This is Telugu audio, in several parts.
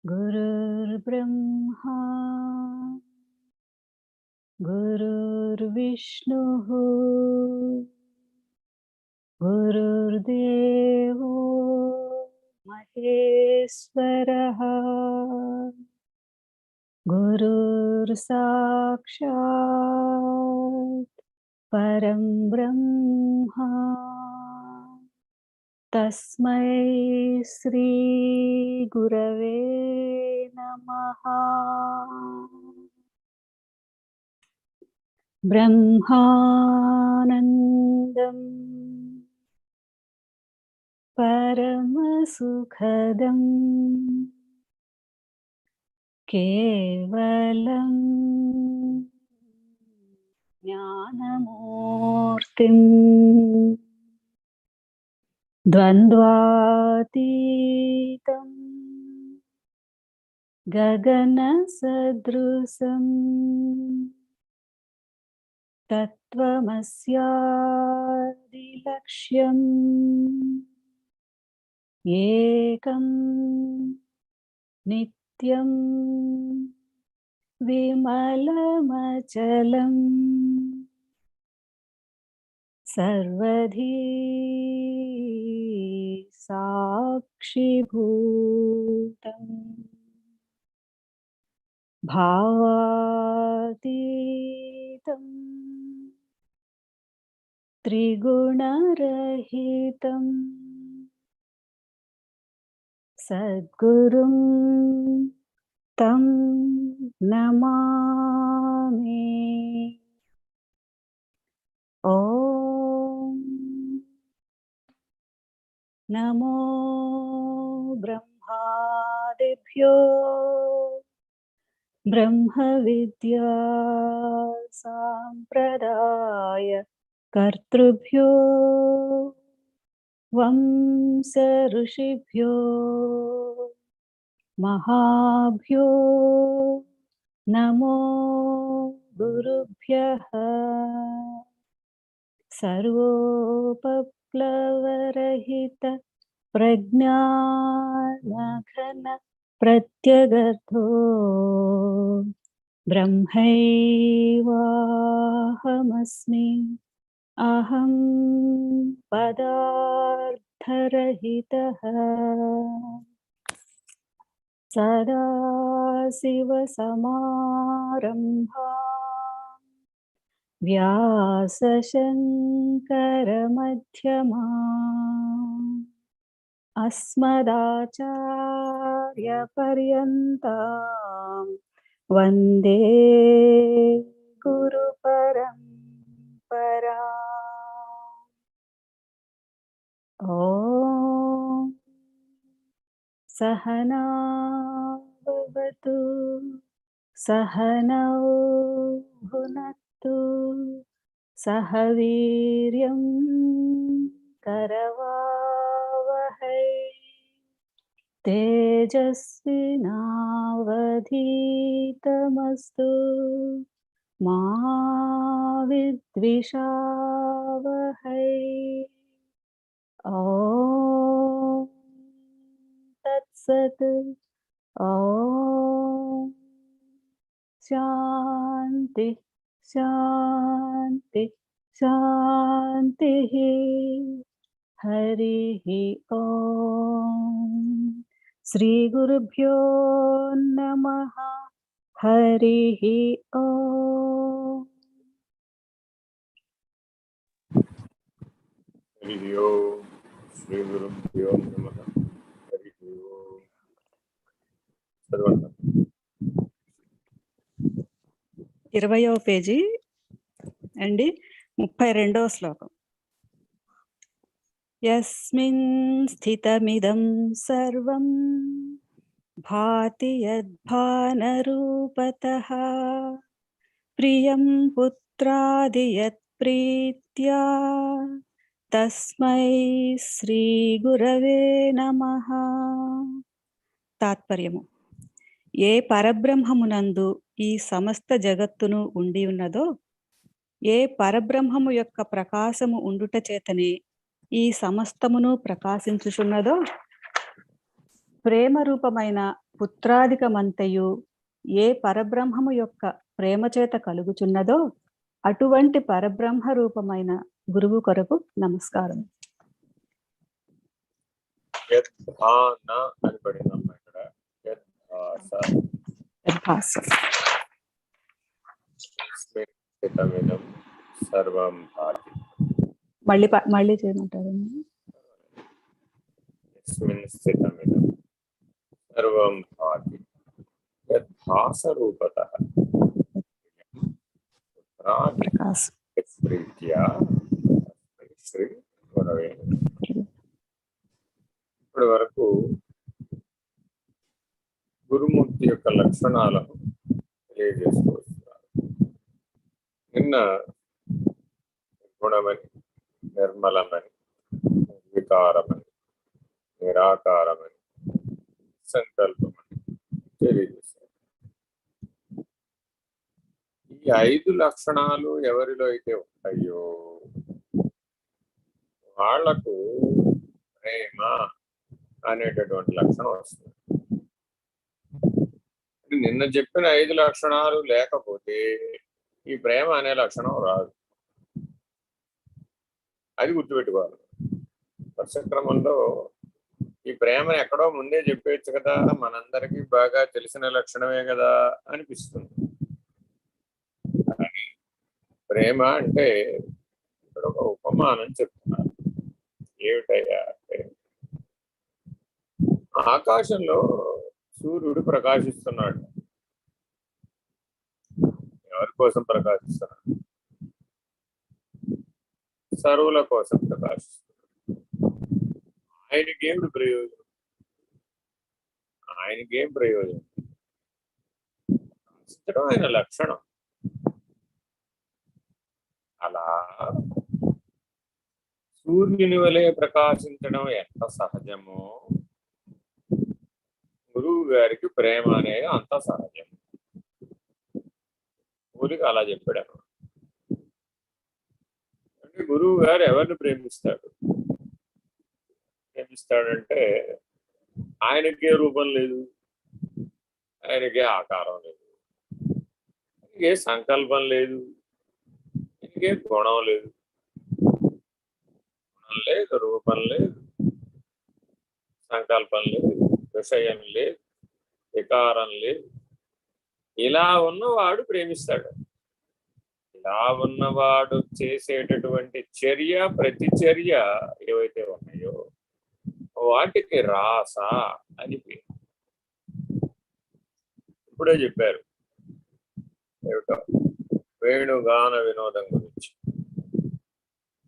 गुरुर्ब्रह्मा गुरुर्विष्णुः गुरुर्देवो महेश्वरः गुरुर्साक्षात् परं ब्रह्मा तस्मै श्री गुरवे नमः। ब्रह्मानन्दं परमसुखदं केवलं ज्ञानमूर्तिं द्वन्द्वातीतं गगनसदृशं तत्त्वमस्यादिलक्ष्यम् एकं नित्यं विमलमचलं सर्वधी साक्षिभूतम् भावातीतं त्रिगुणरहितं सद्गुरुं तं नमामि। ॐ नमो ब्रह्मादिभ्यो ब्रह्मविद्या सम्प्रदाय कर्तृभ्यो वंश ऋषिभ्यो महाभ्यो नमो गुरुभ्यः। सर्वोपप्लवरहित प्रज्ञानघन प्रत्यगर्थो ब्रह्मैवाहमस्मि। अहं पदार्थरहितः सदाशिवसमारम्भाम् व्यासशङ्करमध्यमाम् अस्मदाचार्यपर्यन्ताम् वन्दे गुरुपरम्पराम्। ॐ सहना भवतु सहनौ भुनक्तु सह वीर्यं करवावहै तेजस्विनावधीतमस्तु मा विद्विषावहै। ॐ तत्सत्। ॐ शान्ति शान्ति शान्तिः। हरिः ॐ श्रीगुरुभ्यो नमः। हरिः ॐ। हरिः ओम् श्रीगुरुभ्यो नमः। हरिः ओम् सर्वत्र 20వ పేజీ అండి 32వ శ్లోకం. యస్మిన్ స్థితమిదం సర్వం భాతి యద్భానరూపతః ప్రియం పుత్రాది యత్ ప్రీత్యా తస్మై శ్రీ గురవే నమః. తాత్పర్యము: ఏ పరబ్రహ్మమునందు ఈ సమస్త జగత్తును ఉండి ఉన్నదో, ఏ పరబ్రహ్మము యొక్క ప్రకాశము ఉండుట చేతనే ఈ సమస్తమును ప్రకాశించుచున్నదో, ప్రేమ రూపమైన పుత్రాధికమంతయు ఏ పరబ్రహ్మము యొక్క ప్రేమ చేత కలుగుచున్నదో అటువంటి పరబ్రహ్మ రూపమైన గురువు కొరకు నమస్కారం. యద్భాన అని పడిందమ్మా ఇక్కడ. యద్భాస స్థితమిదం సర్వం భాతి. మళ్ళీ చేయమంటారు. యస్మిన్ స్థితమిదం సర్వం భాతి యద్భాస రూపతః ప్రీత్యా శ్రీ గురవే. ఇప్పటి వరకు గురుమూర్తి యొక్క లక్షణాలను తెలియజేసుకొస్తున్నారు. నిన్న గుణమని, నిర్మలమని, నిర్వికారమని, నిరాకారమని, సంకల్పమని తెలియజేశారు. ఈ 5 లక్షణాలు ఎవరిలో అయితే ఉంటాయో వాళ్లకు ప్రేమ అనేటటువంటి లక్షణం వస్తుంది. నిన్న చెప్పిన 5 లక్షణాలు లేకపోతే ఈ ప్రేమ అనే లక్షణం రాదు. అది గుర్తుపెట్టుకోవాలి. వర్షక్రమంలో ఈ ప్రేమను ఎక్కడో ముందే చెప్పేయచ్చు కదా, మనందరికీ బాగా తెలిసిన లక్షణమే కదా అనిపిస్తుంది. కానీ ప్రేమ అంటే ఇక్కడ ఒక ఉపమానం చెప్తున్నారు. ఏమిటయ్యా అంటే, ఆకాశంలో సూర్యుడు ప్రకాశిస్తున్నాడు. ఎవరి కోసం ప్రకాశిస్తున్నాడు? సర్వుల కోసం ప్రకాశిస్తున్నాడు. ఆయనకేమిటి ప్రయోజనం? ఆయనకేం ప్రయోజనం? ప్రకాశించడం ఆయన లక్షణం. అలా సూర్యుని వలె ప్రకాశించడం ఎంత సహజమో గురువు గారికి ప్రేమ అనేది అంత సహజం. ఊరికి అలా చెప్పాడు. అంటే గురువు గారు ఎవరిని ప్రేమిస్తాడంటే ఆయనకే రూపం లేదు, ఆయనకే ఆకారం లేదు, ఆయనకే సంకల్పం లేదు, ఆయనకే గుణం లేదు, గుణం లేదు, రూపం లేదు, సంకల్పం లేదు, విషయం లేదు, వికారం లేదు. ఇలా ఉన్నవాడు ప్రేమిస్తాడు. ఇలా ఉన్నవాడు చేసేటటువంటి చర్య, ప్రతి చర్య ఏవైతే ఉన్నాయో వాటికి రాస అని పేరు. ఇప్పుడే చెప్పారు ఏమిటో వేణుగాన వినోదం గురించి,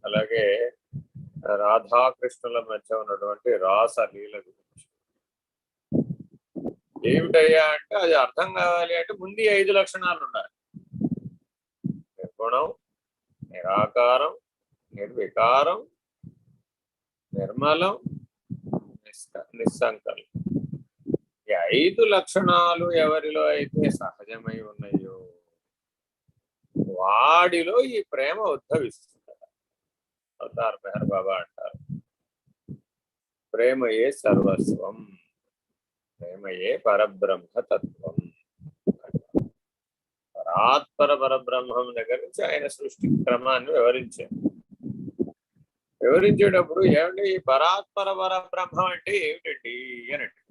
అలాగే రాధాకృష్ణుల మధ్య ఉన్నటువంటి రాస లీల గురించి. ఏమిటయ్యా అంటే అది అర్థం కావాలి అంటే ముందు 5 లక్షణాలు ఉండాలి. నిర్గుణం, నిరాకారం, నిర్వికారం, నిర్మలం, నిస్సంకల్పం. ఈ 5 లక్షణాలు ఎవరిలో అయితే సహజమై ఉన్నాయో వాడిలో ఈ ప్రేమ ఉద్భవిస్తుంది. అవతార్ మెహర్ బాబా అంటారు, ప్రేమయే సర్వస్వం, ప్రేమయే పరబ్రహ్మ తత్వం. పరాత్పర పరబ్రహ్మం దగ్గర నుంచి ఆయన సృష్టి క్రమాన్ని వివరించేటప్పుడు ఏమంటే ఈ పరాత్పర పరబ్రహ్మం అంటే ఏమిటండి అని అంటే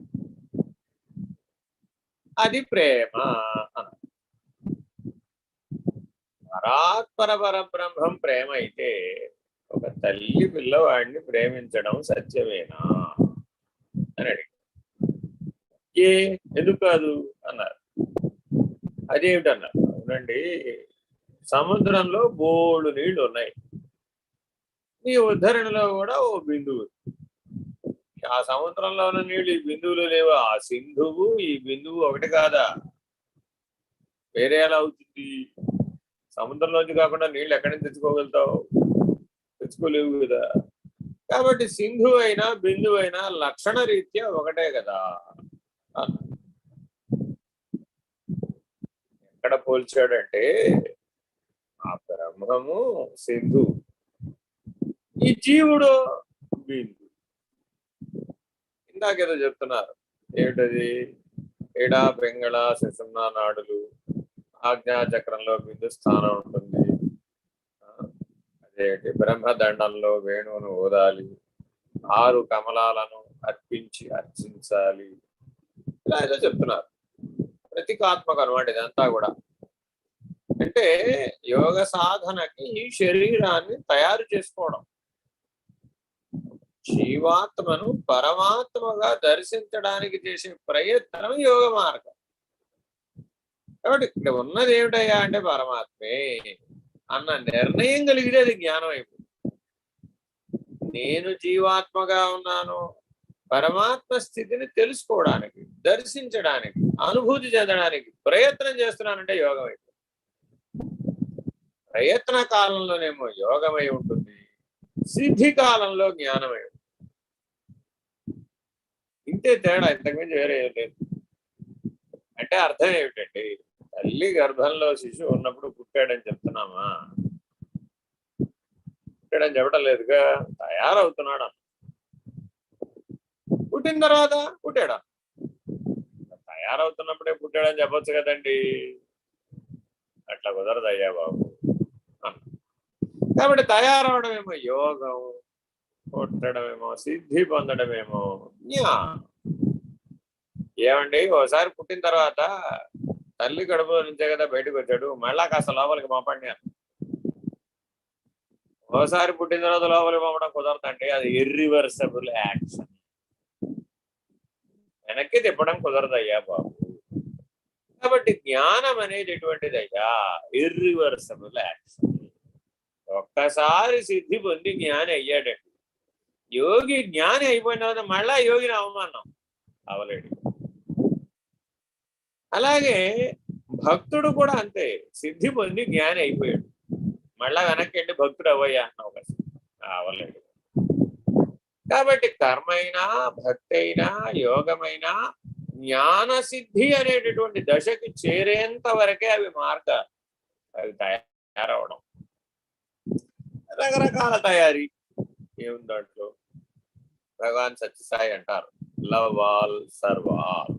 అది ప్రేమ అన్న. పరాత్పర పరబ్రహ్మం ప్రేమ అయితే ఒక తల్లి పిల్లవాడిని ప్రేమించడం సత్యమేనా అని అడిగారు. ఎందుకు కాదు అన్నారు. అదేమిటన్నారు. అవునండి, సముద్రంలో బోళ్ళు నీళ్లు ఉన్నాయి, ఈ ఉద్ధరణలో కూడా ఓ బిందువు. ఆ సముద్రంలో ఉన్న నీళ్లు ఈ బిందువులు లేవా? ఆ సింధువు ఈ బిందువు ఒకటి కాదా? వేరే ఎలా అవుతుంది? సముద్రంలోంచి కాకుండా నీళ్ళు ఎక్కడి నుంచి తెచ్చుకోగలుగుతావు? తెచ్చుకోలేవు కదా. కాబట్టి సింధు అయినా బిందువు అయినా లక్షణ రీత్యా ఒకటే కదా. ఎక్కడ పోల్చాడంటే ఆ బ్రహ్మము సింధు, ఈ జీవుడు బిందు. ఇందాకేదో చెప్తున్నారు, ఏమిటది? ఇడా పింగళ సుషుమ్నా నాడులు, ఆజ్ఞాచక్రంలో బిందు స్థానం ఉంటుంది. అదేంటి బ్రహ్మదండంలో వేణువును ఊదాలి, 6 కమలాలను అర్పించి అర్చించాలి. ఇలా ఏదో చెప్తున్నారు. ప్రతీకాత్మక అనమాట ఇదంతా కూడా. అంటే యోగ సాధనకి ఈ శరీరాన్ని తయారు చేసుకోవడం, జీవాత్మను పరమాత్మగా దర్శించడానికి చేసే ప్రయత్నం యోగ మార్గం. కాబట్టి ఇక్కడ ఉన్నది ఏమిటయ్యా అంటే పరమాత్మే అన్న నిర్ణయం కలిగితే అది జ్ఞానం అయిపోతుంది. నేను జీవాత్మగా ఉన్నాను, పరమాత్మ స్థితిని తెలుసుకోవడానికి, దర్శించడానికి, అనుభూతి చెందడానికి ప్రయత్నం చేస్తున్నానంటే యోగం అయిపోతుంది. ప్రయత్న కాలంలోనేమో యోగమై ఉంటుంది, సిద్ధి కాలంలో జ్ఞానమై ఉంటుంది. ఇంతే తేడా, ఇంతకుమించి వేరే ఏం లేదు. అంటే అర్థం ఏమిటండి, తల్లి గర్భంలో శిశువు ఉన్నప్పుడు పుట్టాడని చెప్తున్నామా? పుట్టాడని చెప్పడం లేదుగా, తయారవుతున్నాడు. పుట్టిన తర్వాత పుట్టాడా? తయారవుతున్నప్పుడే పుట్టాడని చెప్పొచ్చు కదండి. అట్లా కుదరదయ్యా బాబు. కాబట్టి తయారవడమేమో యోగం, పుట్టడమేమో సిద్ధి, పొందడమేమో జ్ఞానం. ఏమండి, ఓసారి పుట్టిన తర్వాత తల్లి గడుపులో నుంచే కదా బయటకు వచ్చాడు, మళ్ళా కాస్త లోపలికి పంపండి అని. ఓసారి పుట్టిన తర్వాత లోపలికి పంపడం కుదరదండి, అది ఇర్రివర్సబుల్ యాక్షన్. వెనక్కి తిప్పడం కుదరదయ్యా బాబు. కాబట్టి జ్ఞానం అనేది ఎటువంటిదయ్యా? Irreversible action. ఒక్కసారి సిద్ధి పొంది జ్ఞాని అయ్యాడండి. యోగి జ్ఞాని అయిపోయిన తర్వాత మళ్ళా యోగిని అవమానం అవలేడు. అలాగే భక్తుడు కూడా అంతే, సిద్ధి పొంది జ్ఞాని అయిపోయాడు, మళ్ళా వెనక్కి వెళ్ళి భక్తుడు అవ్వయ్యా అన్న అవకాశం అవలేడు. కాబట్టి కర్మైనా, భక్తి అయినా, యోగమైనా జ్ఞాన సిద్ధి అనేటటువంటి దశకి చేరేంత వరకే అవి మార్గాలు. అవి తయారవడం రకరకాల తయారీ ఏముంది దాంట్లో. భగవాన్ సత్యసాయి అంటారు, లవ్ ఆల్ సర్వ్ ఆల్.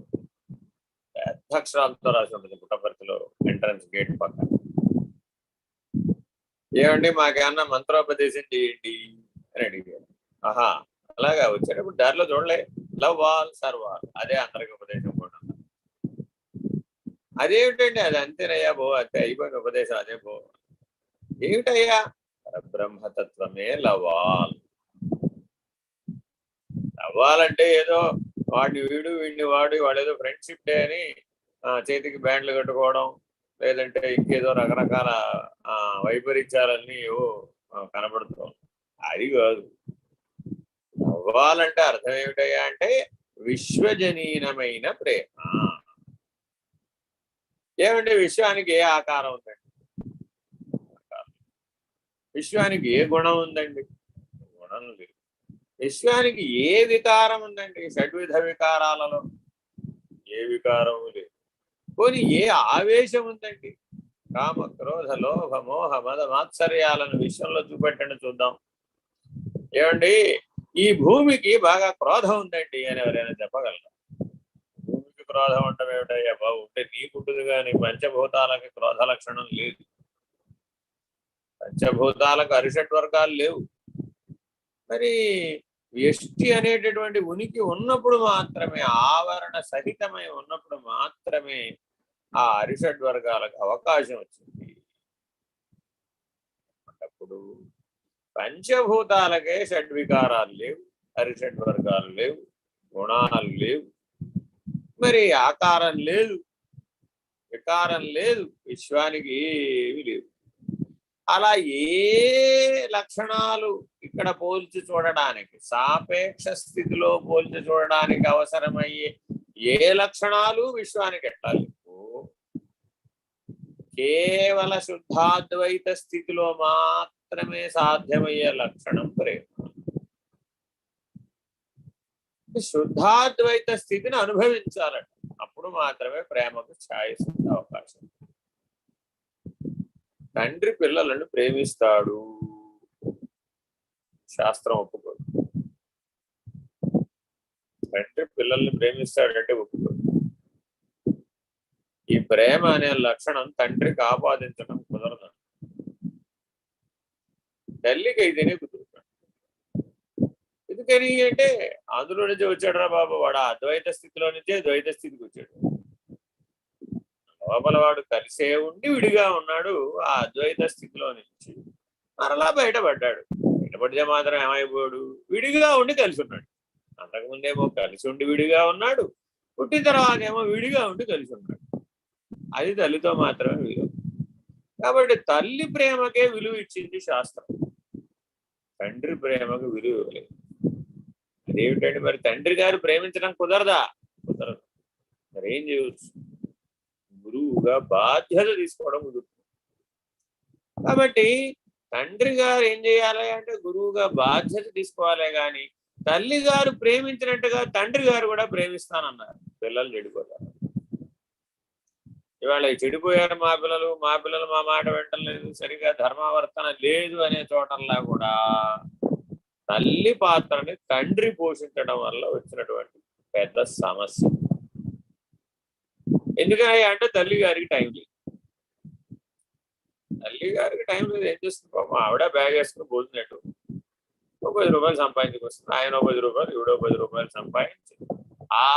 పెద్ద అక్షరాలతో రాసి ఉంటుంది పుట్టపర్తిలో ఎంట్రన్స్ గేట్ పక్కన. ఏమండి మాకేమన్నా మంత్రోపదేశం చేయండి అని అడిగారు. ఆహా, అలాగా వచ్చేటప్పుడు దారిలో చూడలే, లవ్ ఆల్ సర్వ్ ఆల్, అదే అందరికి ఉపదేశం కూడా. అదేమిటండి, అది అంతేనయ్యా బో, అంతే అయిపోయిన ఉపదేశం అదే బో. ఏమిటయ్యా? బ్రహ్మతత్వమే లవాల్. లవ్వాలంటే ఏదో వాడిని వీడు వీడిని వాడు ఏదో ఫ్రెండ్షిప్ డే అని చేతికి బ్యాండ్లు కట్టుకోవడం, లేదంటే ఇంకేదో రకరకాల వైపరీత్యాలన్నీ కనబడుతూ, అది కాదు. లవ్వాలంటే అర్థం ఏమిటయ్యా అంటే విశ్వజనీనమైన ప్రేమ. ఏమంటే విశ్వానికి ఏ ఆకారం ఉందండి? విశ్వానికి ఏ గుణం ఉందండి? గుణం లేదు. విశ్వానికి ఏ వికారం ఉందండి? షడ్విధ వికారాలలో ఏ వికారము లేదు. పోనీ ఏ ఆవేశం ఉందండి? కామ, క్రోధ, లోభ, మోహ, మద, మాత్సర్యాలను విశ్వంలో చూపెట్టండి చూద్దాం. ఏమండి, ఈ భూమికి బాగా క్రోధం ఉందండి అని ఎవరైనా చెప్పగలరా? భూమికి క్రోధం ఉండటం ఏమిటయ్యా బాబు? ఉంటే నీకుంటుంది కానీ పంచభూతాలకి క్రోధ లక్షణం లేదు. పంచభూతాలకు అరిషట్ వర్గాలు లేవు. మరి వ్యష్టి అనేటటువంటి ఉనికి ఉన్నప్పుడు మాత్రమే, ఆవరణ సహితమై ఉన్నప్పుడు మాత్రమే ఆ అరిషడ్ వర్గాలకు అవకాశం వచ్చింది. అప్పుడు పంచభూతాలకే షడ్వికారాలు లేవు, అరిషడ్ వర్గాలు లేవు, గుణాలు లేవు, మరి ఆకారం లేదు, వికారం లేదు, విశ్వానికి ఏవి లేవు. అలా ఏ లక్షణాలు ఇక్కడ పోల్చి చూడడానికి, సాపేక్ష స్థితిలో పోల్చి చూడడానికి అవసరమయ్యే ఏ లక్షణాలు విశ్వానికి ఎట్లా లేవు. కేవల శుద్ధాద్వైత స్థితిలో మాత్రమే సాధ్యమయ్యే లక్షణం ప్రేమ. శుద్ధాద్వైత స్థితిని అనుభవించాలట, అప్పుడు మాత్రమే ప్రేమకు ఛాయిస్తుంది అవకాశం. తండ్రి పిల్లలను ప్రేమిస్తాడు, శాస్త్రం ఒప్పుకోదు. తండ్రి పిల్లల్ని ప్రేమిస్తాడంటే ఒప్పుకోదు. ఈ ప్రేమ అనే లక్షణం తండ్రికి ఆపాదించడం కుదరదు. తల్లికి అయితేనే కుదురుతాడు. ఎందుకని అంటే అందులో నుంచి వచ్చాడు రా బాబు, వాడు అద్వైత స్థితిలో నుంచే ద్వైత స్థితికి వచ్చాడు. లోపల వాడు కలిసే ఉండి విడిగా ఉన్నాడు. ఆ అద్వైత స్థితిలో నుంచి మరలా బయటపడ్డాడు. బయటపడితే మాత్రం ఏమైపోయాడు, విడిగా ఉండి కలిసి ఉన్నాడు. అంతకుముందేమో కలిసి ఉండి విడిగా ఉన్నాడు, పుట్టిన తర్వాత ఏమో విడిగా ఉండి కలిసి ఉన్నాడు. అది తల్లితో మాత్రమే విలువ. కాబట్టి తల్లి ప్రేమకే విలువ ఇచ్చింది శాస్త్రం, తండ్రి ప్రేమకు విలువ ఇవ్వలేదు. అదేమిటంటే మరి తండ్రి గారు ప్రేమించడం కుదరదా? కుదరదు. మరి ఏం చేయవచ్చు? గురువుగా బాధ్యత తీసుకోవడం కుదురుతుంది. కాబట్టి తండ్రి గారు ఏం చేయాలి అంటే గురువుగా బాధ్యత తీసుకోవాలి. కానీ తల్లి గారు ప్రేమించినట్టుగా తండ్రి గారు కూడా ప్రేమిస్తానన్నారు. పిల్లలు చెడిపోతారు. ఇవాళ చెడిపోయారు మా పిల్లలు మా మాట వింటలేదు, సరిగా ధర్మావర్తన లేదు అనే చోటల్లా కూడా తల్లి పాత్రని తండ్రి పోషించడం వల్ల వచ్చినటువంటి పెద్ద సమస్య. ఎందుకని అంటే తల్లి గారికి టైం లేదు. తల్లి గారికి టైం లేదు. ఏం చేస్తుంది పాపం, ఆవిడ బ్యాగ్ వేసుకుని పోతున్నట్టు ఓ 10 రూపాయలు సంపాదించుకొస్తుంది. ఆయన 10 రూపాయలు, ఈవిడో 10 రూపాయలు సంపాదించి ఆ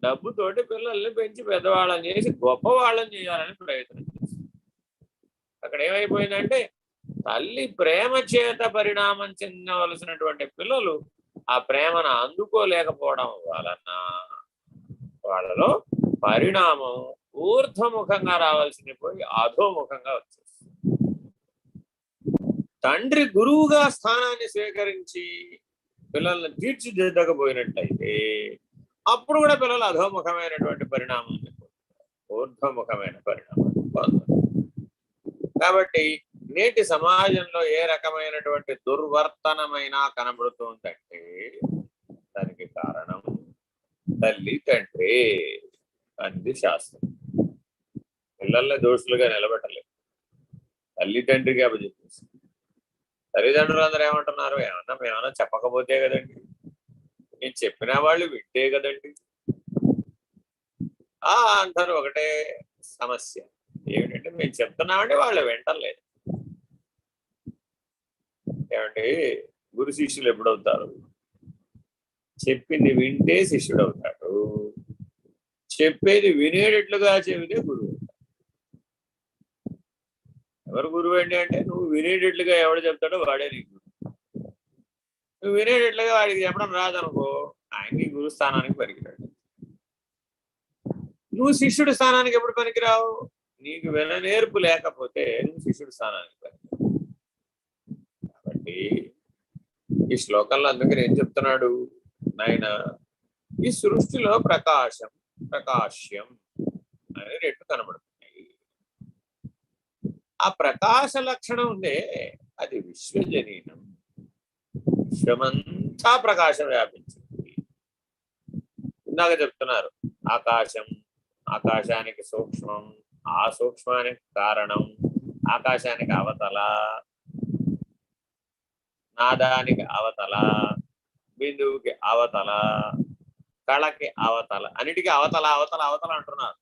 డబ్బుతోటి పిల్లల్ని పెంచి పెద్దవాళ్ళని చేసి గొప్పవాళ్ళని చేయాలని ప్రయత్నం చేస్తుంది. అక్కడ ఏమైపోయిందంటే తల్లి ప్రేమ చేత పరిణామం చెందవలసినటువంటి పిల్లలు ఆ ప్రేమను అందుకోలేకపోవడం వలన వాళ్ళలో పరిణామం ఊర్ధ్వముఖంగా రావాల్సింది పోయి అధోముఖంగా వచ్చేస్తుంది. తండ్రి గురువుగా స్థానాన్ని స్వీకరించి పిల్లల్ని తీర్చిదిద్దకపోయినట్లయితే అప్పుడు కూడా పిల్లలు అధోముఖమైనటువంటి పరిణామాన్ని ఊర్ధ్వముఖమైన పరిణామాన్ని పొందారు. కాబట్టి నేటి సమాజంలో ఏ రకమైనటువంటి దుర్వర్తనమైనా కనబడుతుందంటే దానికి కారణం తల్లి తండ్రి అనేది శాస్త్రం. పిల్లల్ని దోషులుగా నిలబెట్టలేదు, తల్లి తండ్రికి అప్పచెప్పేస్తుంది. తల్లిదండ్రులు అందరూ ఏమంటున్నారు, మేమన్నా చెప్పకపోతే కదండి, నేను చెప్పిన వాళ్ళు వింటే కదండి. అందరూ ఒకటే సమస్య ఏమిటంటే మేము చెప్తున్నామంటే వాళ్ళు వింటలేదు. ఏమంటే గురు శిష్యులు ఎప్పుడవుతారు? చెప్పింది వింటే శిష్యుడు అవుతాడు, చెప్పేది వినేటట్లుగా చెబితే గురువు. ఎవరు గురువు అండి అంటే నువ్వు వినేటట్లుగా ఎవడు చెప్తాడో వాడే నీకు గురువు. నువ్వు వినేటట్లుగా వాడికి చెప్పడం రాదనుకో ఆయనకి గురు స్థానానికి పనికిరాడు. నువ్వు శిష్యుడి స్థానానికి ఎప్పుడు పనికిరావు? నీకు విననేర్పు లేకపోతే నువ్వు శిష్యుడి స్థానానికి పనికిరావు. కాబట్టి ఈ శ్లోకంలో అందుకని ఏం చెప్తున్నాడు నాయన, ఈ సృష్టిలో ప్రకాశం ప్రకాశ్యం అని రెండు కనబడుతున్నాయి. ఆ ప్రకాశ లక్షణం ఉందే అది విశ్వజనీనం, విశ్వమంతా ప్రకాశం వ్యాపించింది. ఇందాక చెప్తున్నారు ఆకాశం, ఆకాశానికి సూక్ష్మం, ఆ సూక్ష్మానికి కారణం, ఆకాశానికి అవతల, నాదానికి అవతల, బిందువుకి అవతల, కళకి అవతల, అన్నిటికీ అవతల అవతల అవతల అంటున్నారు.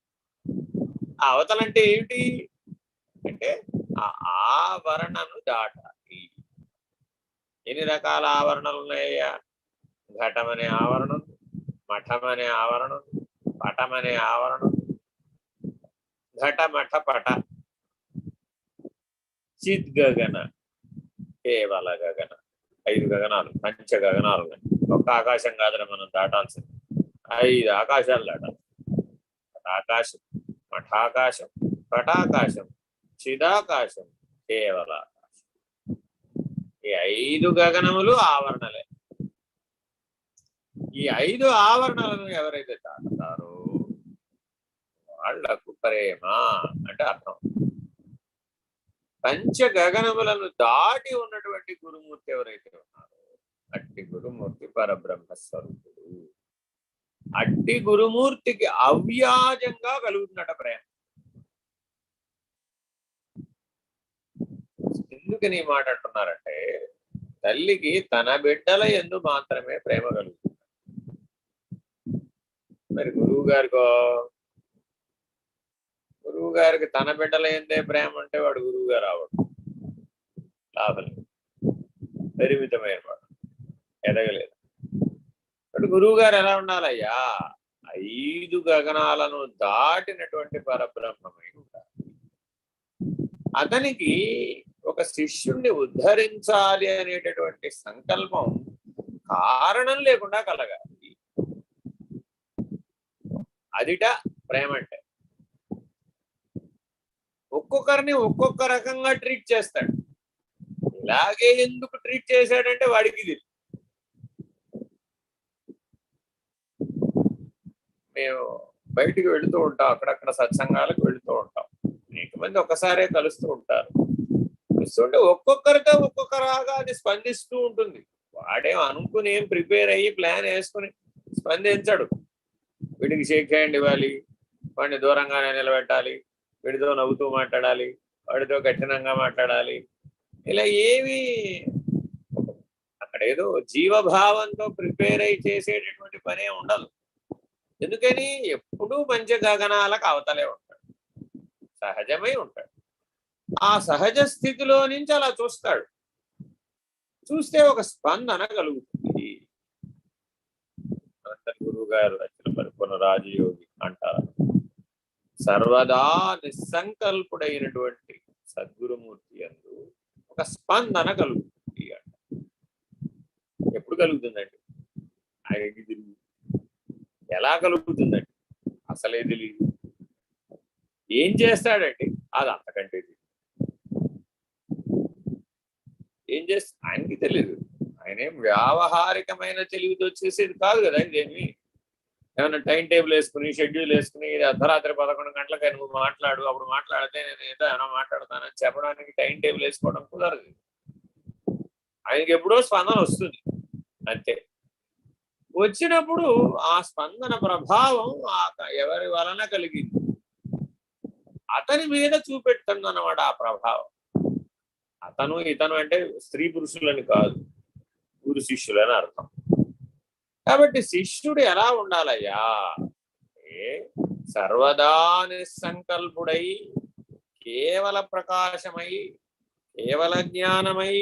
ఆ అవతల అంటే ఏమిటి అంటే ఆ ఆవరణను దాటాలి. ఎన్ని రకాల ఆవరణలు ఉన్నాయ్యా? ఘటం అనే ఆవరణం, మఠం అనే ఆవరణం, పటం అనే ఆవరణం, ఘట మఠ పట, చిద్ గగన, కేవల గగన, 5 గగనాలు, పంచ గగనాలు ఉన్నాయి. ఒక్క ఆకాశం కాదని మనం దాటాల్సింది 5 ఆకాశాలు దాటాలి. ఆకాశం, మఠాకాశం, పటాకాశం, చిదాకాశం, కేవల ఆకాశం. ఈ 5 గగనములు ఆవరణలే. ఈ 5 ఆవరణలను ఎవరైతే దాటుతారో వాళ్లకు ప్రేమ అంటే అర్థం. పంచ గగనములను దాటి ఉన్నటువంటి గురుమూర్తి ఎవరైతే ఉన్నారో అట్టి గురుమూర్తి పరబ్రహ్మ స్వరూపుడు. అట్టి గురుమూర్తికి అవ్యాజంగా కలుగుతున్నట ప్రేమ. ఎందుకని ఈ మాట అంటున్నారంటే తల్లికి తన బిడ్డల యందు మాత్రమే ప్రేమ కలుగుతుంది. మరి గురువు గారికో గురువు గారికి తన బిడ్డలైందే ప్రేమ అంటే వాడు గురువు గారు అవడు, లాభం లేదు, పరిమితమైన వాడు, ఎదగలేదు. ఇప్పుడు గురువు గారు ఎలా ఉండాలయ్యా? 5 గగనాలను దాటినటువంటి పరబ్రహ్మమై ఉండాలి. అతనికి ఒక శిష్యుణ్ణి ఉద్ధరించాలి అనేటటువంటి సంకల్పం కారణం లేకుండా కలగాలి. అదిట ప్రేమ అంటే. ఒక్కొక్కరిని ఒక్కొక్క రకంగా ట్రీట్ చేస్తాడు. ఇలాగే ఎందుకు ట్రీట్ చేశాడంటే వాడికి ఇది. మేము బయటికి వెళుతూ ఉంటాం, అక్కడక్కడ సత్సంగాలకు వెళుతూ ఉంటాం. అనేక మంది ఒక్కసారే కలుస్తూ ఉంటారు. కలుస్తుంటే ఒక్కొక్కరితో ఒక్కొక్కరాగా అది స్పందిస్తూ ఉంటుంది. వాడేం అనుకుని ఏం ప్రిపేర్ అయ్యి ప్లాన్ వేసుకుని స్పందించడు. వీడికి షేక్ హ్యాండ్ ఇవ్వాలి, వాడిని దూరంగానే నిలబెట్టాలి, వీడితో నవ్వుతూ మాట్లాడాలి, వాడితో కఠినంగా మాట్లాడాలి, ఇలా ఏమి అక్కడేదో జీవభావంతో ప్రిపేర్ అయి చేసేటటువంటి పనే ఉండదు. ఎందుకని ఎప్పుడూ పంచగగనాలకు అవతలే ఉంటాడు, సహజమై ఉంటాడు. ఆ సహజ స్థితిలో నుంచి అలా చూస్తాడు. చూస్తే ఒక స్పందన కలుగుతుంది. గురువు గారు అఖిల పరిపూర్ణ రాజయోగి అంటారు, సర్వదా నిస్సంకల్పుడైనటువంటి సద్గురుమూర్తి యందు ఒక స్పందన కలుగుతుంది అంట. ఎప్పుడు కలుగుతుందండి? ఆయనకి తెలియదు. ఎలా కలుగుతుందండి? అసలే తెలియదు. ఏం చేస్తాడండి? అది అంతకంటే తెలియదు. ఏం చేస్తా ఆయనకి తెలియదు. ఆయన ఏం వ్యావహారికమైన తెలివితో చేసేది కాదు కదా. ఇదేమి ఏమైనా టైం టేబుల్ వేసుకుని షెడ్యూల్ వేసుకుని ఇది అర్ధరాత్రి 11 గంటలకు నువ్వు మాట్లాడు, అప్పుడు మాట్లాడితే నేను ఏదో ఏమైనా మాట్లాడతానని చెప్పడానికి టైం టేబుల్ వేసుకోవడం కుదరదు. ఆయనకి ఎప్పుడో స్పందన వస్తుంది అంతే. వచ్చినప్పుడు ఆ స్పందన ప్రభావం ఎవరి వలన కలిగింది అతని మీద చూపెడుతుంది అన్నమాట ఆ ప్రభావం. అతను ఇతను అంటే స్త్రీ పురుషులని కాదు, గురు శిష్యులని అర్థం. కాబట్టి శిష్యుడు ఎలా ఉండాలయ్యా? సర్వదా నిస్సంకల్పుడై, కేవల ప్రకాశమై, కేవల జ్ఞానమై,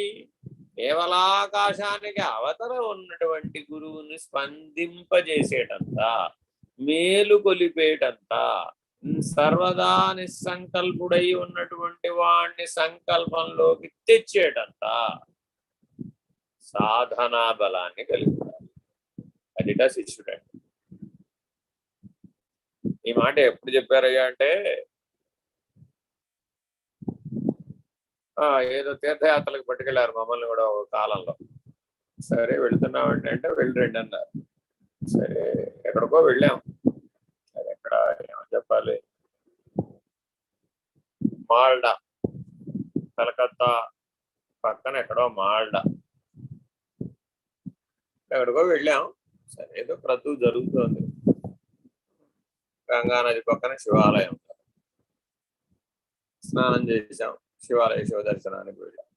కేవలాకాశానికి అవతల ఉన్నటువంటి గురువుని స్పందింపజేసేటంత, మేలు కొలిపేటంత, సర్వదా నిస్సంకల్పుడై ఉన్నటువంటి వాణ్ణి సంకల్పంలోకి తెచ్చేటంత సాధనా బలాన్ని కలిగి ఉండాలి. అదిట శిష్యుడండి. ఈ మాట ఎప్పుడు చెప్పారయ్యా అంటే, ఏదో తీర్థయాత్రలకు పట్టుకెళ్ళారు మమ్మల్ని కూడా ఒక కాలంలో. సరే వెళ్తున్నామండి అంటే వెళ్ళి రండి అన్నారు. సరే ఎక్కడికో వెళ్ళాం. సరే ఎక్కడ ఏమని చెప్పాలి, మాల్డా, కలకత్తా పక్కన ఎక్కడో మాల్డా, ఎక్కడికో వెళ్ళాం. సరే ఏదో క్రతువు జరుగుతుంది. గంగా నది పక్కన శివాలయం, స్నానం చేసాం, శివ దర్శనానికి వెళ్ళాం.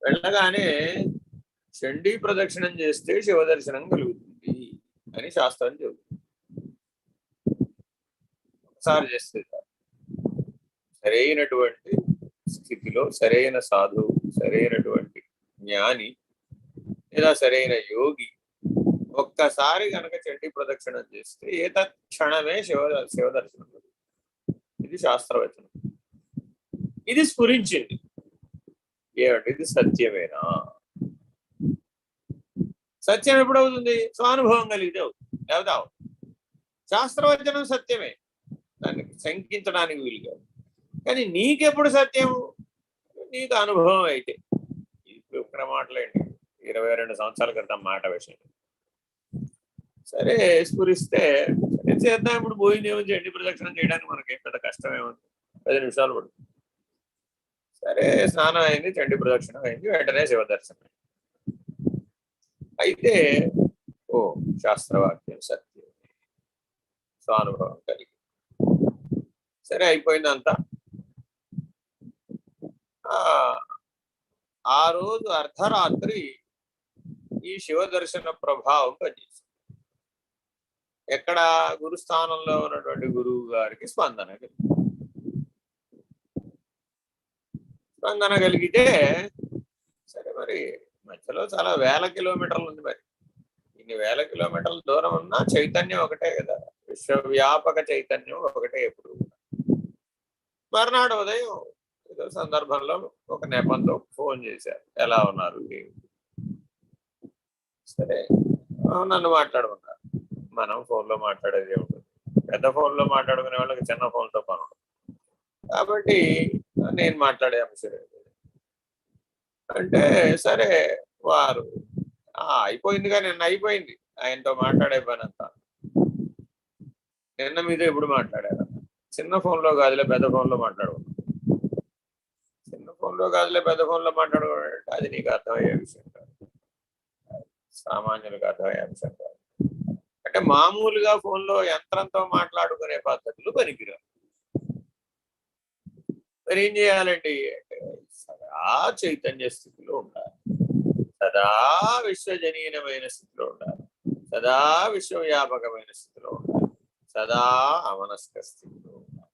వెళ్ళగానే చండీ ప్రదక్షిణం చేస్తే శివ దర్శనం కలుగుతుంది అని శాస్త్రం చెబుతుంది. ఒకసారి చేస్తే సరైనటువంటి స్థితిలో సరైన సాధువు, సరైనటువంటి జ్ఞాని లేదా సరైన యోగి ఒక్కసారి కనుక చండీ ప్రదక్షిణం చేస్తే ఏ తక్షణమే శివ దర్శనం. ఇది శాస్త్రవచనం. ఇది స్ఫురించింది. ఏమంటే ఇది సత్యమేనా? సత్యం ఎప్పుడవుతుంది? స్వానుభవం కలిగితే అవుతుంది, లేకపోతే శాస్త్రవచనం సత్యమే, దాన్ని శంకించడానికి వీలు కాదు. కానీ నీకెప్పుడు సత్యం? నీకు అనుభవం అయితే. ఇప్పుడు ఒక్క మాటలేండి, 22 సంవత్సరాల క్రితం మాట విషయం. సరే స్ఫురిస్తే చేద్దాం. ఇప్పుడు పోయిందేమో చండీ ప్రదక్షిణం చేయడానికి మనకి పెద్ద కష్టమేముంది, 10 నిమిషాలు పడుతుంది. సరే స్నానం అయింది, చండీ ప్రదక్షిణం అయింది, వెంటనే శివ దర్శనం. అయితే శాస్త్రవాక్యం సత్యం, స్వానుభవం కలిగి. సరే అయిపోయిందంతా. ఆ రోజు అర్ధరాత్రి ఈ శివ దర్శన ప్రభావం పనిచేసింది. ఎక్కడ గురుస్థానంలో ఉన్నటువంటి గురువు గారికి స్పందన స్పందన కలిగితే సరే, మరి మధ్యలో చాలా వేల కిలోమీటర్లు ఉంది, మరి ఇన్ని వేల కిలోమీటర్ల దూరం ఉన్నా చైతన్యం ఒకటే కదా, విశ్వవ్యాపక చైతన్యం ఒకటే. ఎప్పుడు మర్నాడు ఉదయం ఏదో సందర్భంలో ఒక నెపంతో ఫోన్ చేశారు, ఎలా ఉన్నారు సరే నన్ను మాట్లాడుకున్నారు. మనం ఫోన్లో మాట్లాడేది ఉంటుంది, పెద్ద ఫోన్లో మాట్లాడుకునే వాళ్ళకి చిన్న ఫోన్తో పని ఉంటుంది. కాబట్టి నేను మాట్లాడే అంశం అంటే సరే, వారు అయిపోయిందిగా, నిన్న అయిపోయింది ఆయనతో మాట్లాడే పని అంతా. నిన్న మీతో ఎప్పుడు మాట్లాడారు? చిన్న ఫోన్లో కాదులే, పెద్ద ఫోన్లో మాట్లాడుకున్నాం. చిన్న ఫోన్లో కాదులే, పెద్ద ఫోన్లో మాట్లాడుకోవాలంటే అది నీకు అర్థమయ్యే విషయం కాదు, సామాన్యులకు అర్థమయ్యే విషయం కాదు. అంటే మామూలుగా ఫోన్లో యంత్రంతో మాట్లాడుకునే పద్ధతులు పనికిరావు. మరి ఏం చేయాలండి అంటే సదా చైతన్య స్థితిలో ఉండాలి, సదా విశ్వజనీనమైన స్థితిలో ఉండాలి, సదా విశ్వవ్యాపకమైన స్థితిలో ఉండాలి, సదా అమనస్క స్థితిలో ఉండాలి.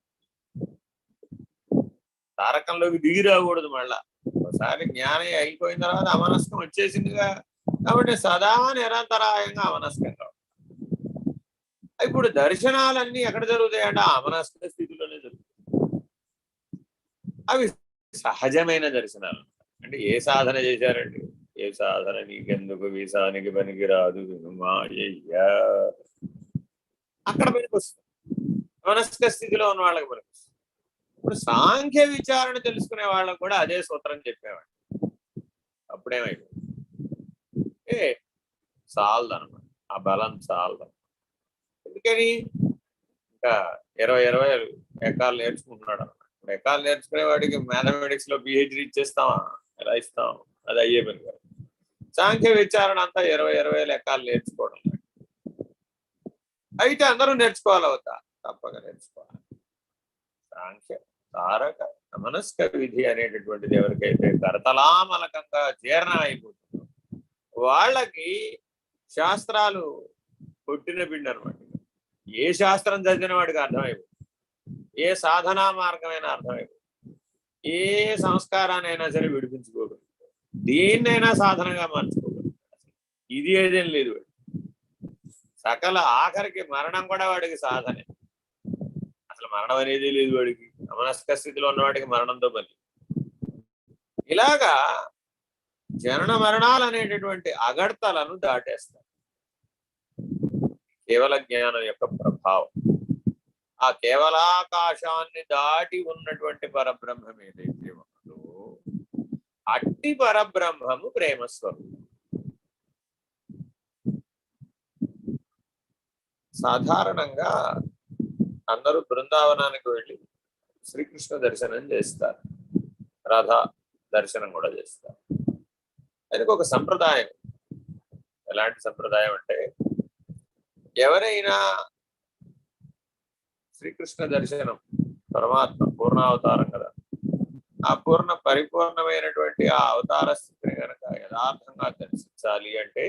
తారకంలోకి దిగి రాకూడదు. మళ్ళా ఒకసారి జ్ఞానం అయిపోయిన తర్వాత అమనస్కం వచ్చేసిందిగా, కాబట్టి సదా నిరంతరాయంగా అమనస్కంగా. ఇప్పుడు దర్శనాలన్నీ ఎక్కడ జరుగుతాయంటే అమనస్క స్థితిలోనే జరుగుతాయి. అవి సహజమైన దర్శనాలు. అంటే ఏ సాధన చేశారండి? ఏ సాధన నీకెందుకు వీసానికి పనికిరాదు వినుమాయ్యా, అక్కడ పనికొస్తుంది. మనస్క స్థితిలో ఉన్న వాళ్ళకి పనికొస్తుంది. ఇప్పుడు సాంఖ్య విచారణ తెలుసుకునే వాళ్ళకు కూడా అదే సూత్రం చెప్పేవాడు. అప్పుడేమైపోయింది చాలదనమాట, ఆ బలం చాలదనమాట. ఎందుకని ఇంకా 20 ఎకాలు నేర్చుకుంటున్నాడు అనమాట. ఎకాలు నేర్చుకునే వాడికి మ్యాథమెటిక్స్ లో పిహెచ్డి ఇచ్చేస్తామా? ఎలా ఇస్తాం? అది అయ్యే పని కాదు. సాంఖ్య విచారణ అంతా 20 ఎకాలు నేర్చుకోవడం. అయితే అందరూ నేర్చుకోవాలవుతా, తప్పక నేర్చుకోవాలి. సాంఖ్య తారక మనస్క విధి అనేటటువంటిది ఎవరికైతే కరతలామలకంగా జీర్ణం అయిపోతుందో వాళ్ళకి శాస్త్రాలు కొట్టిన పిండి అనమాట. ఏ శాస్త్రం చదివిన వాడికి అర్థమైపోతుంది, ఏ సాధనా మార్గమైనా అర్థమైపోతుంది, ఏ సంస్కారాన్నైనా సరే విడిపించుకోగలుగుతాడు, దేన్నైనా సాధనగా మార్చుకోగలుగుతాడు. ఇది ఏదేం లేదు వాడు. సకల ఆఖరికి మరణం కూడా వాడికి సాధనే. అసలు మరణం అనేది లేదు వాడికి. అమనస్క స్థితిలో ఉన్నవాడికి మరణంతో పని. ఇలాగా జనన మరణాలు అనేటటువంటి అగడ్తలను దాటేస్తారు కేవల జ్ఞానం యొక్క ప్రభావం. ఆ కేవలాకాశాన్ని దాటి ఉన్నటువంటి పరబ్రహ్మం ఏదైతే ఉన్నదో అట్టి పరబ్రహ్మము ప్రేమస్వరూపం. సాధారణంగా అందరూ బృందావనానికి వెళ్ళి శ్రీకృష్ణ దర్శనం చేస్తారు, రాధా దర్శనం కూడా చేస్తారు. దానికి ఒక సంప్రదాయం. ఎలాంటి సంప్రదాయం అంటే, ఎవరైనా శ్రీకృష్ణ దర్శనం, పరమాత్మ పూర్ణావతారం కదా, ఆ పరిపూర్ణమైనటువంటి ఆ అవతార స్థితిని కనుక యథార్థంగా దర్శించాలి అంటే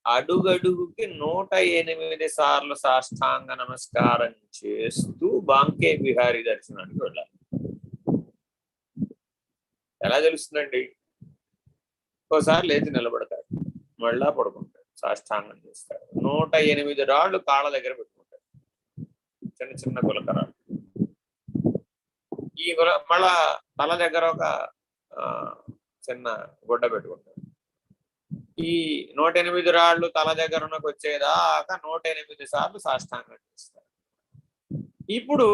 అడుగడుగుకి 108 సార్లు సాష్టాంగ నమస్కారం చేస్తూ బాంకే బిహారీ దర్శనానికి వెళ్ళాలి. ఎలా తెలుస్తుందండి? ఒకసారి లేచి నిలబడతాడు, మళ్ళా పడుకుంటాడు, సాష్టాంగం చేస్తాడు, 108 రాళ్ళు కాళ్ళ దగ్గర పెట్టుకుంటాడు, చిన్న చిన్న గులకరాళ్ళు. ఈ మళ్ళా తల దగ్గర ఒక చిన్న గుడ్డ పెట్టుకుంటాడు. ఈ 108 రాళ్ళు తల దగ్గర వచ్చేదాకా 108 సార్లు సాష్టాంగం చేస్తారు. ఇప్పుడు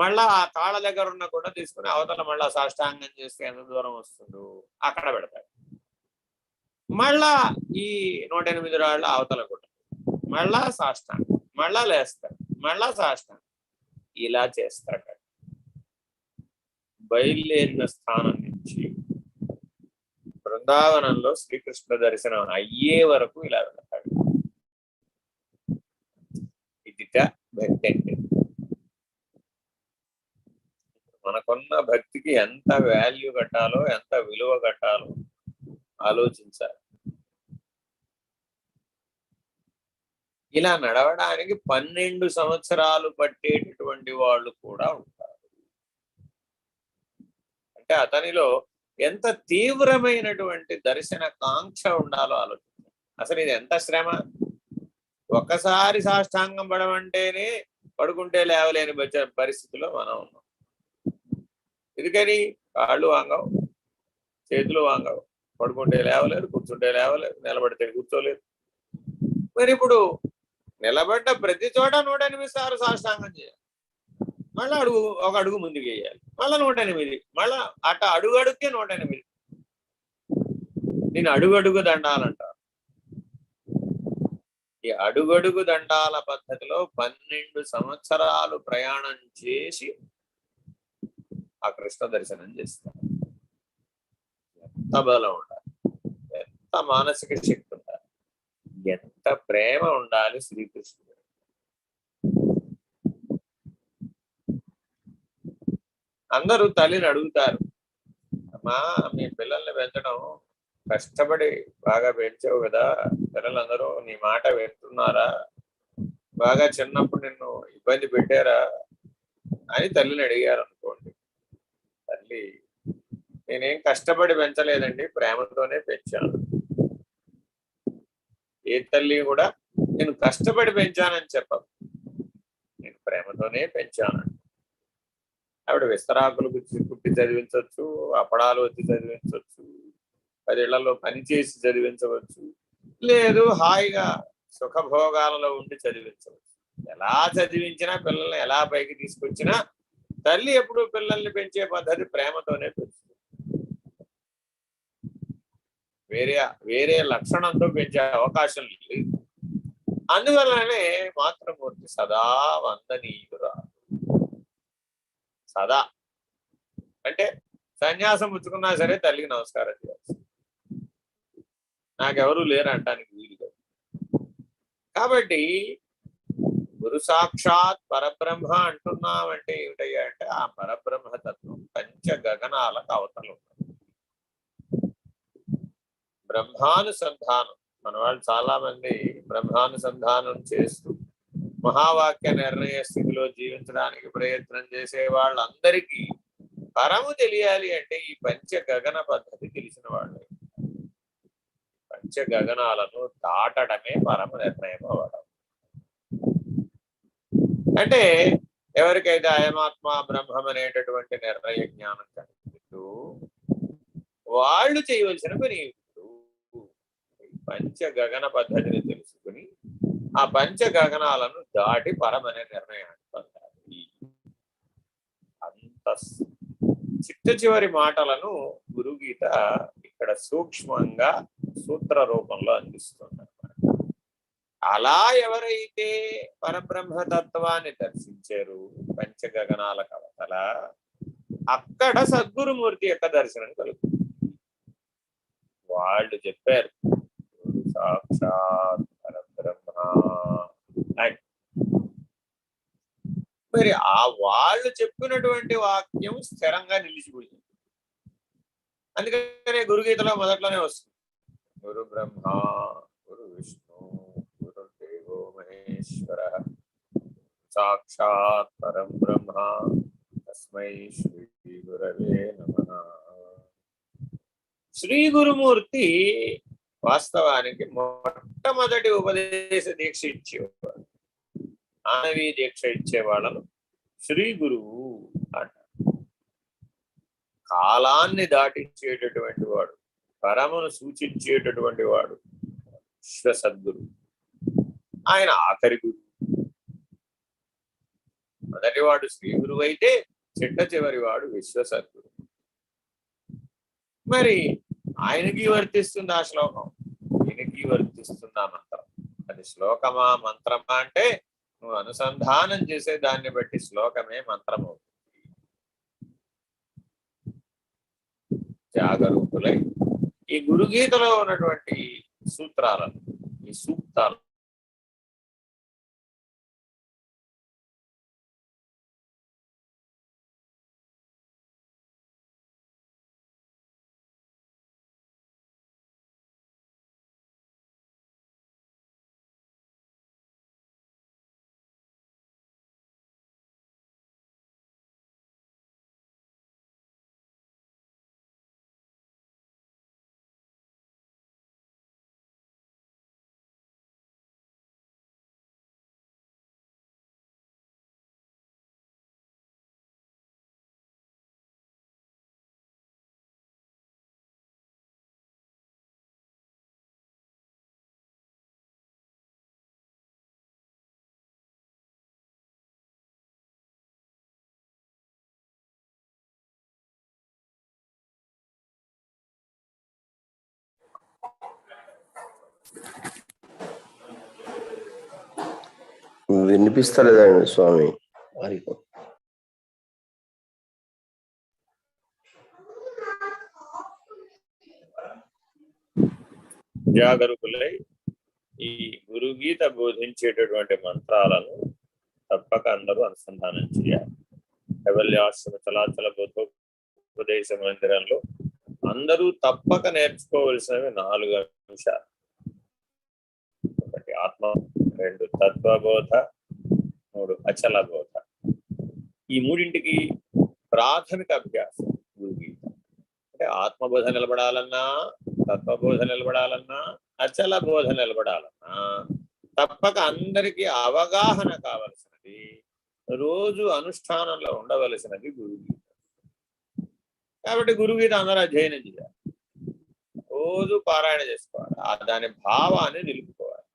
మళ్ళా ఆ కాళ్ళ దగ్గర ఉన్న గుడ్డ తీసుకుని అవతల మళ్ళా సాష్టాంగం చేస్తే ఎంత దూరం వస్తుందో అక్కడ పెడతాడు. మళ్ళా ఈ 108 రాళ్ళు అవతల గుడ్డ, మళ్ళా సాష్టాంగం, మళ్ళా లేస్తాడు, మళ్ళా సాష్టాంగం, ఇలా చేస్తాడు. బయలుదేరిన స్థానం నుంచి బృందావనంలో శ్రీకృష్ణ దర్శనం అయ్యే వరకు ఇలా వెళ్తాడు. ఇదిట భక్తి అంటే. మనకున్న భక్తికి ఎంత వాల్యూ కట్టాలో, ఎంత విలువ కట్టాలో ఆలోచించాలి. ఇలా నడవడానికి 12 సంవత్సరాలు పట్టేటటువంటి వాళ్ళు కూడా ఉంటారు. అంటే అతనిలో ఎంత తీవ్రమైనటువంటి దర్శన కాంక్ష ఉండాలో ఆలోచించాలి. అసలు ఇది ఎంత శ్రమ. ఒక్కసారి సాష్టాంగం పడమంటేనే పడుకుంటే లేవలేని పరిస్థితిలో మనం ఉన్నాం. ఎందుకని? కాళ్ళు వాంగవు, చేతులు వాంగవు, పడుకుంటే లేవలేరు, కూర్చుంటే లేవలేరు, నిలబడితే కూర్చోలేరు. మరి ఇప్పుడు నిలబడ్డ ప్రతి చోట 108 సార్లు సాష్టాంగం చేయాలి. మళ్ళీ ఒక అడుగు ముందుకు వేయాలి, మళ్ళీ 108, మళ్ళా అడుగు అడుగుకే 108. నేను అడుగడుగు దండాలంటారు. ఈ అడుగడుగు దండాల పద్ధతిలో 12 సంవత్సరాలు ప్రయాణం చేసి ఆ కృష్ణ దర్శనం చేస్తారు. ఎంత బలం ఉండాలి, ఎంత మానసిక శక్తి ఉండాలి, ఎంత ప్రేమ ఉండాలి శ్రీకృష్ణుడు. అందరూ తల్లిని అడుగుతారు, అమ్మా మీ పిల్లల్ని పెంచడం కష్టపడి బాగా పెంచావు కదా, పిల్లలందరూ నీ మాట వింటున్నారా, బాగా చిన్నప్పుడు నిన్ను ఇబ్బంది పెట్టారా అని తల్లిని అడిగారు అనుకోండి. తల్లి, నేనేం కష్టపడి పెంచలేదండి, ప్రేమతోనే పెంచాను. ఏ తల్లి కూడా నేను కష్టపడి పెంచానని చెప్పదు, నేను ప్రేమతోనే పెంచాను. ఆవిడ విస్తరాకులు కుట్టి చదివించవచ్చు, అప్పడాలు వచ్చి చదివించవచ్చు, 10 ఇళ్లలో పని చేసి చదివించవచ్చు, లేదు హాయిగా సుఖభోగాలలో ఉండి చదివించవచ్చు. ఎలా చదివించినా, పిల్లల్ని ఎలా పైకి తీసుకొచ్చినా, తల్లి ఎప్పుడు పిల్లల్ని పెంచే పద్ధతి ప్రేమతోనే పెంచుతుంది. వేరే లక్షణంతో పెంచే అవకాశం లేదు. అందువల్లనే మాతృమూర్తి సదా వందనీయురా. సదా అంటే సన్యాసం పుచ్చుకున్నా సరే తల్లికి నమస్కారం చేయాల్సి, నాకెవరూ లేరు అంటానికి వీలు కాదు. కాబట్టి గురు సాక్షాత్ పరబ్రహ్మ అంటున్నామంటే ఏమిటయ్యా అంటే, ఆ పరబ్రహ్మ తత్వం పంచ గగనాలకు అవతలు. బ్రహ్మానుసంధానం, మన వాళ్ళు చాలా మంది బ్రహ్మానుసంధానం చేస్తూ మహావాక్య నిర్ణయ స్థితిలో జీవించడానికి ప్రయత్నం చేసే వాళ్ళందరికీ పరము తెలియాలి అంటే ఈ పంచ గగన పద్ధతి తెలిసిన వాళ్ళు. పంచ గగనాలను దాటడమే పరమ నిర్ణయం అవ్వడం. అంటే ఎవరికైతే అయమాత్మ బ్రహ్మం అనేటటువంటి నిర్ణయ జ్ఞానం కనిపిస్తూ వాళ్ళు చేయవలసిన పని పంచ గగన పద్ధతిని తెలుసుకుని ఆ పంచ గగనాలను దాటి పరమనే నిర్ణయాన్ని పొందాలి. అంత చిట్ట చివరి మాటలను గురుగీత ఇక్కడ సూక్ష్మంగా సూత్ర రూపంలో అందిస్తున్నారు. అలా ఎవరైతే పరబ్రహ్మతత్వాన్ని దర్శించారు పంచగగనాల కవతల, అక్కడ సద్గురుమూర్తి యొక్క దర్శనం కలుగుతుంది. వాళ్ళు చెప్పారు సాక్షాత్ పరబ్రహ్మ. మరి ఆ వాళ్ళు చెప్పినటువంటి వాక్యం స్థిరంగా నిలిచిపోయింది. అందుకనే గురుగీతలో మొదట్లోనే వస్తుంది, గురు బ్రహ్మ గురు విష్ణు గురుదేవో మహేశ్వర సాక్షాత్ పరం బ్రహ్మ తస్మై శ్రీ గురవే నమః. శ్రీ గురుమూర్తి వాస్తవానికి మొట్టమొదటి ఉపదేశ దీక్ష ఇచ్చేవాడు, మానవీ దీక్ష ఇచ్చే వాళ్ళను శ్రీ గురువు అంటారు. కాలాన్ని దాటించేటటువంటి వాడు, పరమును సూచించేటటువంటి వాడు విశ్వ సద్గురు. ఆయన ఆఖరి గురువు. మొదటివాడు శ్రీ గురువు అయితే చిట్ట చివరి వాడు విశ్వ సద్గురు. మరి ఆయనకి వర్తిస్తుంది ఆ శ్లోకం, ఈయనకి వర్తిస్తుంది ఆ మంత్రం. అది శ్లోకమా మంత్రమా అంటే నువ్వు అనుసంధానం చేసే దాన్ని బట్టి శ్లోకమే మంత్రం అవుతుంది. జాగరూకులై ఈ గురుగీతలో ఉన్నటువంటి సూత్రాలను, ఈ సూక్తాలు వినిపిస్తలేదండి స్వామి. జాగరూకులై ఈ గురుగీత బోధించేటటువంటి మంత్రాలను తప్పక అందరూ అనుసంధానం చేయాలి. కైవల్యాశ్రమ చలాచల బోధోపదేశ మందిరంలో అందరూ తప్పక నేర్చుకోవలసినవి 4 అంశాలు. 1 ఆత్మ, 2 తత్వబోధ, 3 అచల బోధ. ఈ మూడింటికి ప్రాథమిక అభ్యాసం గురుగీత. అంటే ఆత్మబోధ నిలబడాలన్నా, తత్వబోధ నిలబడాలన్నా, అచల బోధ నిలబడాలన్నా తప్పక అందరికీ అవగాహన కావలసినది, రోజు అనుష్ఠానంలో ఉండవలసినది గురుగీత. కాబట్టి గురుగీత అందరూ అధ్యయనం చేయాలి, రోజు పారాయణ చేసుకోవాలి, దాని భావాన్ని నిలుపుకోవాలి,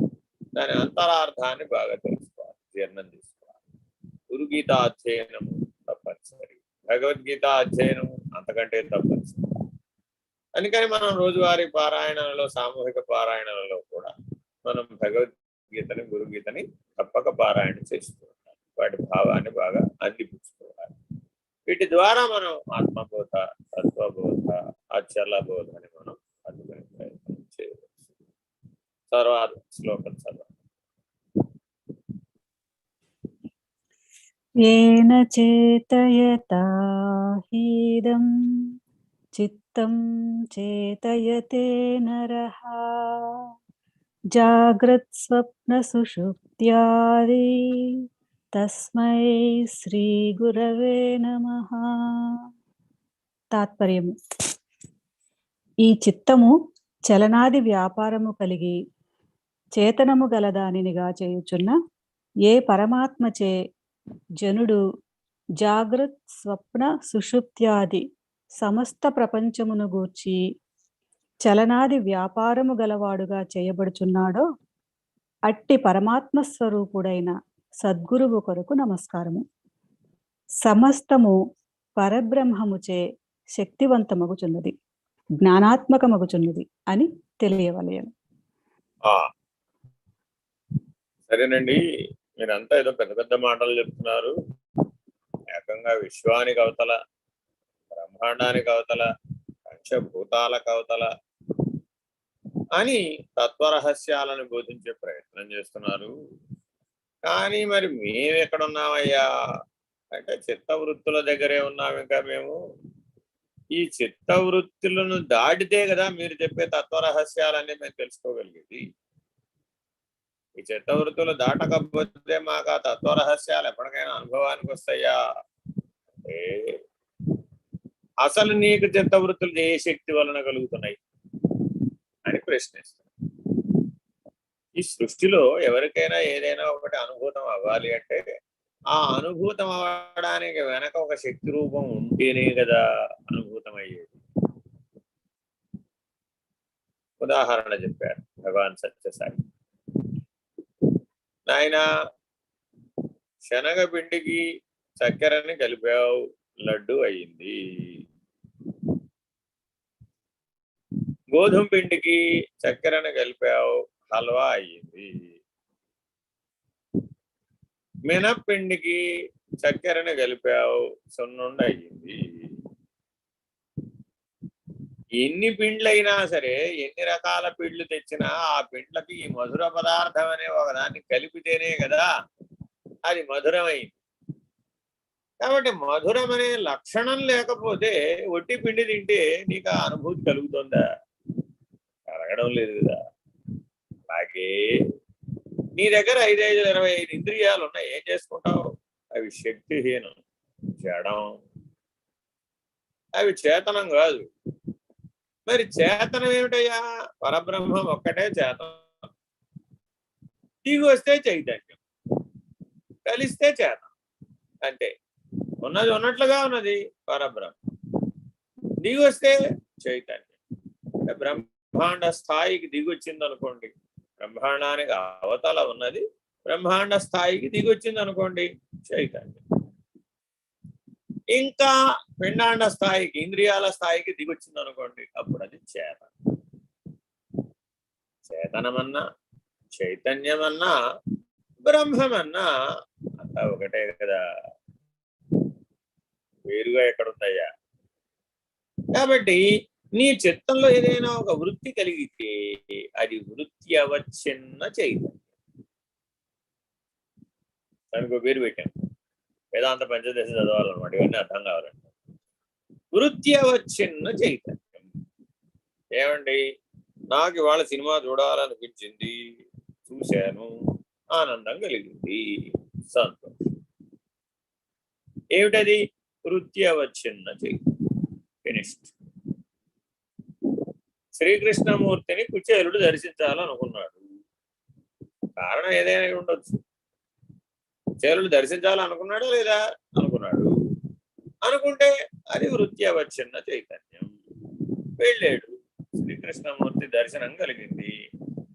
దాని అంతరార్థాన్ని బాగా తెలుసుకోవాలి, జీర్ణం తీసుకోవాలి. గురుగీత అధ్యయనం తప్పనిసరి, భగవద్గీత అధ్యయనం అంతకంటే తప్పనిసరి. అందుకని మనం రోజువారీ పారాయణలలో, సామూహిక పారాయణలలో కూడా మనం భగవద్గీతని, గురుగీతని తప్పక పారాయణ చేస్తూ ఉంటాం. వాటి భావాన్ని బాగా అందిపుచ్చుకోవాలి. వీటి ద్వారా మనం ఆత్మబోధ, తత్వబోధ, అచల బోధని మనం అందుకునే ప్రయత్నం చేయవచ్చు. తర్వాత శ్లోకం చదవాలి. ఏన చేతయతా హీదం చిత్తం చేతయతే నరః జాగ్రత్ స్వప్న సుషుప్త్యాది తస్మై శ్రీ గురవే నమః. తాత్పర్యము: ఈ చిత్తము చలనాది వ్యాపారము కలిగి చేతనము గల దానినిగా చేయుచున్న ఏ పరమాత్మచే జనుడు జాగ్రత్ స్వప్న సుషుప్త్యాది సమస్త ప్రపంచమును గూర్చి చలనాది వ్యాపారము గలవాడుగా చేయబడుచున్నాడో అట్టి పరమాత్మ స్వరూపుడైన సద్గురువు కొరకు నమస్కారము. సమస్తము పరబ్రహ్మముచే శక్తివంతమగుచున్నది, జ్ఞానాత్మకమగుచున్నది అని తెలియవలయను. సరేనండి, మీరంతా ఏదో పెద్ద పెద్ద మాటలు చెప్తున్నారు. ఏకంగా విశ్వానికి అవతల, బ్రహ్మాండానికి అవతల, పంచభూతాలకు అవతల అని తత్వరహస్యాలను బోధించే ప్రయత్నం చేస్తున్నారు. కానీ మరి మేము ఎక్కడున్నామయ్యా అంటే చిత్తవృత్తుల దగ్గరే ఉన్నాం. ఇంకా మేము ఈ చిత్తవృత్తులను దాటితే కదా మీరు చెప్పే తత్వరహస్యాలన్నీ మేము తెలుసుకోగలిగేది. ఈ చిత్తవృత్తులు దాటకపోతే మాకు ఆ తత్వరహస్యాలు ఎప్పటికైనా అనుభవానికి వస్తాయా అంటే అసలు నీకు చిత్తవృత్తులు ఏ శక్తి వలన కలుగుతున్నాయి అని ప్రశ్నిస్తాం. ఈ సృష్టిలో ఎవరికైనా ఏదైనా ఒకటి అనుభూతం అవ్వాలి అంటే ఆ అనుభూతం అవ్వడానికి వెనక ఒక శక్తి రూపం ఉంటేనే కదా అనుభూతం అయ్యేది. ఉదాహరణ చెప్పారు భగవాన్ సత్యసాయి. నాయన శనగపిండికి చక్కెరని కలిపావు, లడ్డు అయ్యింది. గోధుమ పిండికి చక్కెరని కలిపావు, హల్వా అయ్యింది. మినప్పిండికి చక్కెరని కలిపావు, సున్నుండ అయ్యింది. ఎన్ని పిండ్లైనా సరే, ఎన్ని రకాల పిండ్లు తెచ్చినా ఆ పిండ్లకి ఈ మధుర పదార్థం అనే ఒకదాన్ని కలిపితేనే కదా అది మధురమైంది. కాబట్టి మధురం అనే లక్షణం లేకపోతే ఒట్టి పిండి తింటే నీకు ఆ అనుభూతి కలుగుతుందా? కలగడం లేదు కదా. అలాగే నీ దగ్గర 5-25 ఇంద్రియాలు ఉన్నాయి, ఏం చేసుకుంటావు? అవి శక్తిహీనం, జడం, అవి చేతనం కాదు. మరి చేతనం ఏమిటయ్యా? పరబ్రహ్మం ఒక్కటే చేతనం. దిగి వస్తే చైతన్యం, కలిస్తే చేతనం, అంటే ఉన్నది ఉన్నట్లుగా ఉన్నది పరబ్రహ్మం. దిగి వస్తే చైతన్యం. అంటే బ్రహ్మాండ స్థాయికి దిగొచ్చింది అనుకోండి, బ్రహ్మాండానికి అవతల ఉన్నది బ్రహ్మాండ స్థాయికి దిగొచ్చింది అనుకోండి చైతన్యం. ఇంకా పిండాండ స్థాయికి, ఇంద్రియాల స్థాయికి దిగొచ్చింది అనుకోండి, అప్పుడు అది చేతనం. చేతనమన్నా చైతన్యమన్నా బ్రహ్మమన్నా అంతా ఒకటే కదా, వేరుగా ఎక్కడుందయ్యా. కాబట్టి నీ చిత్తంలో ఏదైనా ఒక వృత్తి కలిగితే అది వృత్తి అవచ్ఛిన్న చైతన్యం. దానికి ఒక పేరు పెట్టాం, వేదాంత పంచదశ చదవాలన్నమాట, ఇవన్నీ అర్థం కావాలంటే. వృత్తి అవచ్ఛిన్న చైతన్యం. ఏమండి, నాకు ఇవాళ సినిమా చూడాలనిపించింది, చూశాను, ఆనందం కలిగింది, సంతోషం. ఏమిటది? వృత్తి అవచ్ఛిన్న చైతన్యం. ఫినిష్డ్. శ్రీకృష్ణమూర్తిని కుచేలుడు దర్శించాలనుకున్నాడు. కారణం ఏదైనా ఉండొచ్చు. కుచేలుడు దర్శించాలనుకున్నాడా లేదా? అనుకున్నాడు. అనుకుంటే అది వృత్తి అవచ్ఛిన్న చైతన్యం. వెళ్ళాడు, శ్రీకృష్ణమూర్తి దర్శనం కలిగింది,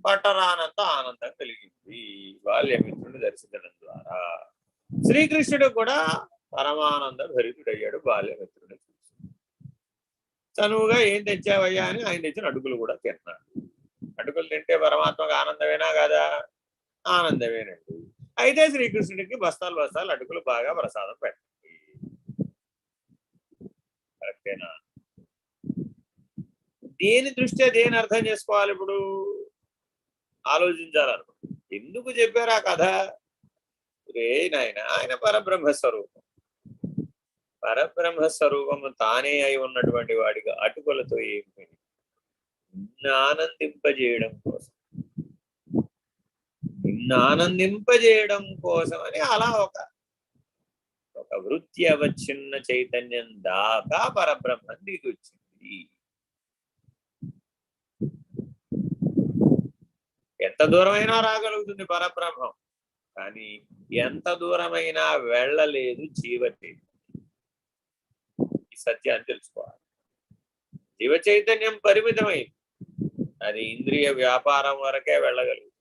పట్టరానంత ఆనందం కలిగింది బాల్యమిత్రుడిని దర్శించడం ద్వారా. శ్రీకృష్ణుడు కూడా పరమానంద భరితుడయ్యాడు బాల్యమిత్రుడిని చూసి. చనువుగా ఏం తెచ్చావయ్యా అని ఆయన తెచ్చిన అడుగులు కూడా తిన్నాడు. అడుగులు తింటే పరమాత్మకు ఆనందమేనా కాదా? ఆనందమేనండి. అయితే శ్రీకృష్ణుడికి బస్తాలు బస్తాలు అడుగులు బాగా ప్రసాదం పెట్టండి. కరెక్టేనా? దేని దృష్ట్యా దేని అర్థం చేసుకోవాలి? ఇప్పుడు ఆలోచించాలను. ఎందుకు చెప్పారు ఆ కథ? రే నాయన, ఆయన పరబ్రహ్మస్వరూపం. పరబ్రహ్మస్వరూపము తానే అయి ఉన్నటువంటి వాడికి అటుకులతో ఏమి నిన్ను ఆనందింపజేయడం కోసం, నిన్ను ఆనందింపజేయడం కోసం అని అలా ఒక వృత్తి అవచ్ఛిన్న చైతన్యం దాకా పరబ్రహ్మం దిగి వచ్చింది. ఎంత దూరమైనా రాగలుగుతుంది పరబ్రహ్మం, కానీ ఎంత దూరమైనా వెళ్ళలేదు జీవ చైతన్యం. ఈ సత్యాన్ని తెలుసుకోవాలి. జీవ చైతన్యం పరిమితమైంది, అది ఇంద్రియ వ్యాపారం వరకే వెళ్ళగలుగుతుంది.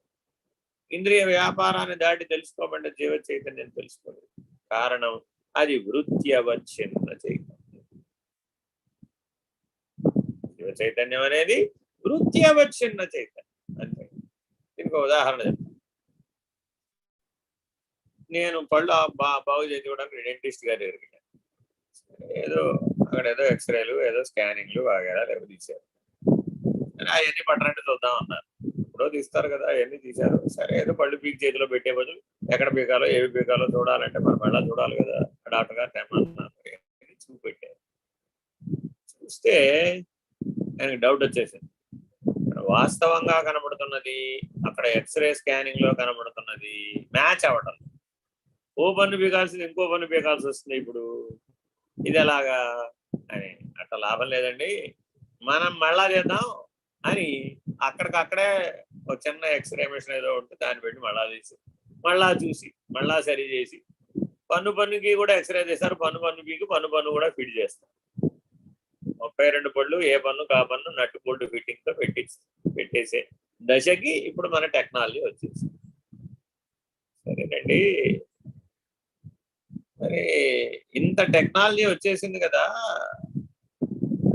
ఇంద్రియ వ్యాపారాన్ని దాటి తెలుసుకోమంటే జీవ చైతన్యం తెలుసుకోలేదు. కారణం అది వృత్తి అవచ్ఛిన్న చైతన్యం. జీవ చైతన్యం అనేది వృత్తి అవచ్ఛిన్న చైతన్యం అంతే. దీనికి ఉదాహరణ చెప్తాను. నేను పళ్ళు బాగు చేయించుకోవడానికి డెంటిస్ట్ గారి దగ్గరికి వెళ్ళాను. ఏదో అక్కడ ఏదో ఎక్స్రేలు, ఏదో స్కానింగ్లు వగేరా లేవు తీశారు. అవన్నీ పట్టరంటే చూద్దాం అన్నారు. ఇప్పుడు తీస్తారు కదా, అవన్నీ తీశారు. సరే, ఏదో పళ్ళు పీకి చేతిలో పెట్టే బదులు ఎక్కడ పీకాలో ఏవి పీకాలో చూడాలంటే మనం మళ్ళా చూడాలి కదా. డాక్టర్ గారు తెమ్మన్నారు, చూపెట్టారు. చూస్తే ఆయనకు డౌట్ వచ్చేసింది. వాస్తవంగా కనబడుతున్నది, అక్కడ ఎక్స్రే స్కానింగ్ లో కనబడుతున్నది మ్యాచ్ అవ్వటం. ఓ పన్ను పీకాల్సింది ఇంకో పన్ను పీకాల్సి వస్తుంది. ఇప్పుడు ఇది ఎలాగా అని. అట్లా లాభం లేదండి, మనం మళ్ళా చేద్దాం అని అక్కడికక్కడే ఒక చిన్న ఎక్స్రే మిషన్ ఏదో ఉంటే దాన్ని పెట్టి మళ్ళా తీసి మళ్ళా చూసి మళ్ళా సరి చేసి పన్నుకి కూడా ఎక్స్రే చేస్తారు. పన్నుకి పన్ను కూడా ఫిట్ చేస్తారు. 32 పళ్ళు, ఏ పన్ను కా పన్ను నట్టు బోల్ట్ ఫిట్టింగ్ తో పెట్టేసే దశకి ఇప్పుడు మన టెక్నాలజీ వచ్చేసి. సరేనండి, మరి ఇంత టెక్నాలజీ వచ్చేసింది కదా,